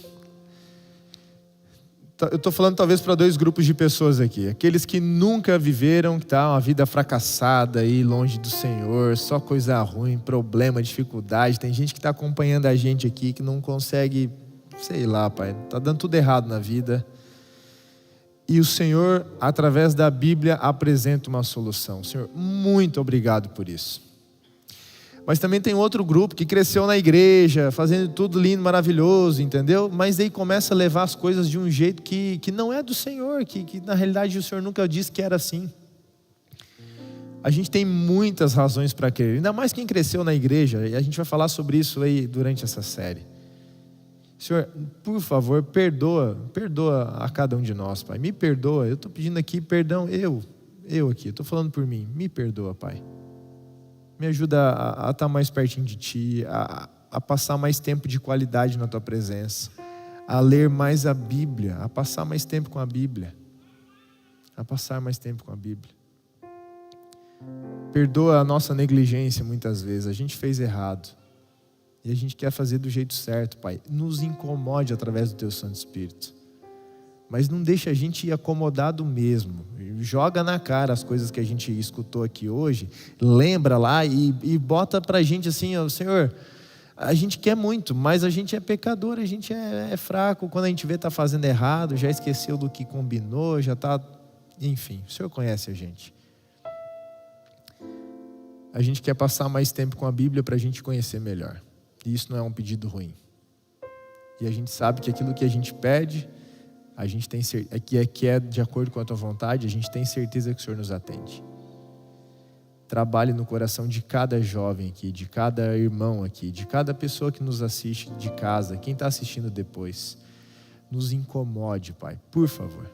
eu estou falando talvez para 2 grupos de pessoas aqui. Aqueles que nunca viveram, que tá uma vida fracassada aí, longe do Senhor, só coisa ruim, problema, dificuldade. Tem gente que está acompanhando a gente aqui que não consegue, sei lá, Pai, está dando tudo errado na vida. E o Senhor, através da Bíblia, apresenta uma solução. Senhor, muito obrigado por isso. Mas também tem outro grupo que cresceu na igreja, fazendo tudo lindo, maravilhoso, entendeu? Mas aí começa a levar as coisas de um jeito que não é do Senhor, que na realidade o Senhor nunca disse que era assim. A gente tem muitas razões para crer, ainda mais quem cresceu na igreja, e a gente vai falar sobre isso aí durante essa série. Senhor, por favor, perdoa a cada um de nós, Pai. Me perdoa, eu estou pedindo aqui perdão, eu aqui, estou falando por mim. Me perdoa, Pai. Me ajuda a estar mais pertinho de Ti, a passar mais tempo de qualidade na Tua presença, a ler mais a Bíblia, a passar mais tempo com a Bíblia. Perdoa a nossa negligência muitas vezes, a gente fez errado. E a gente quer fazer do jeito certo, Pai. Nos incomode através do Teu Santo Espírito. Mas não deixa a gente ir acomodado mesmo. Joga na cara as coisas que a gente escutou aqui hoje. Lembra lá e bota pra gente assim, ó, Senhor, a gente quer muito, mas a gente é pecador, a gente é fraco. Quando a gente vê tá fazendo errado, já esqueceu do que combinou, já tá... Enfim, o Senhor conhece a gente. A gente quer passar mais tempo com a Bíblia pra gente conhecer melhor. E isso não é um pedido ruim. E a gente sabe que aquilo que a gente pede, a gente tem que é de acordo com a Tua vontade, a gente tem certeza que o Senhor nos atende. Trabalhe no coração de cada jovem aqui, de cada irmão aqui, de cada pessoa que nos assiste de casa, quem está assistindo depois. Nos incomode, Pai, por favor.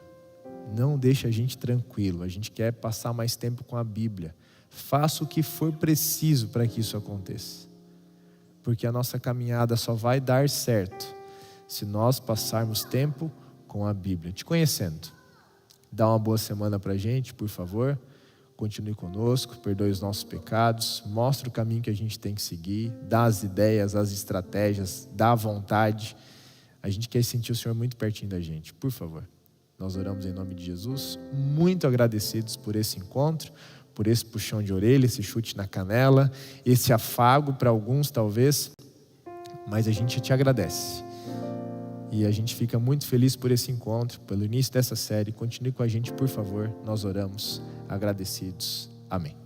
Não deixe a gente tranquilo, a gente quer passar mais tempo com a Bíblia. Faça o que for preciso para que isso aconteça. Porque a nossa caminhada só vai dar certo se nós passarmos tempo com a Bíblia, te conhecendo. Dá uma boa semana para a gente, por favor. Continue conosco, perdoe os nossos pecados, mostre o caminho que a gente tem que seguir, dá as ideias, as estratégias, dá a vontade. A gente quer sentir o Senhor muito pertinho da gente, por favor. Nós oramos em nome de Jesus, muito agradecidos por esse encontro, por esse puxão de orelha, esse chute na canela, esse afago para alguns talvez, mas a gente te agradece. E a gente fica muito feliz por esse encontro, pelo início dessa série. Continue com a gente, por favor. Nós oramos agradecidos. Amém.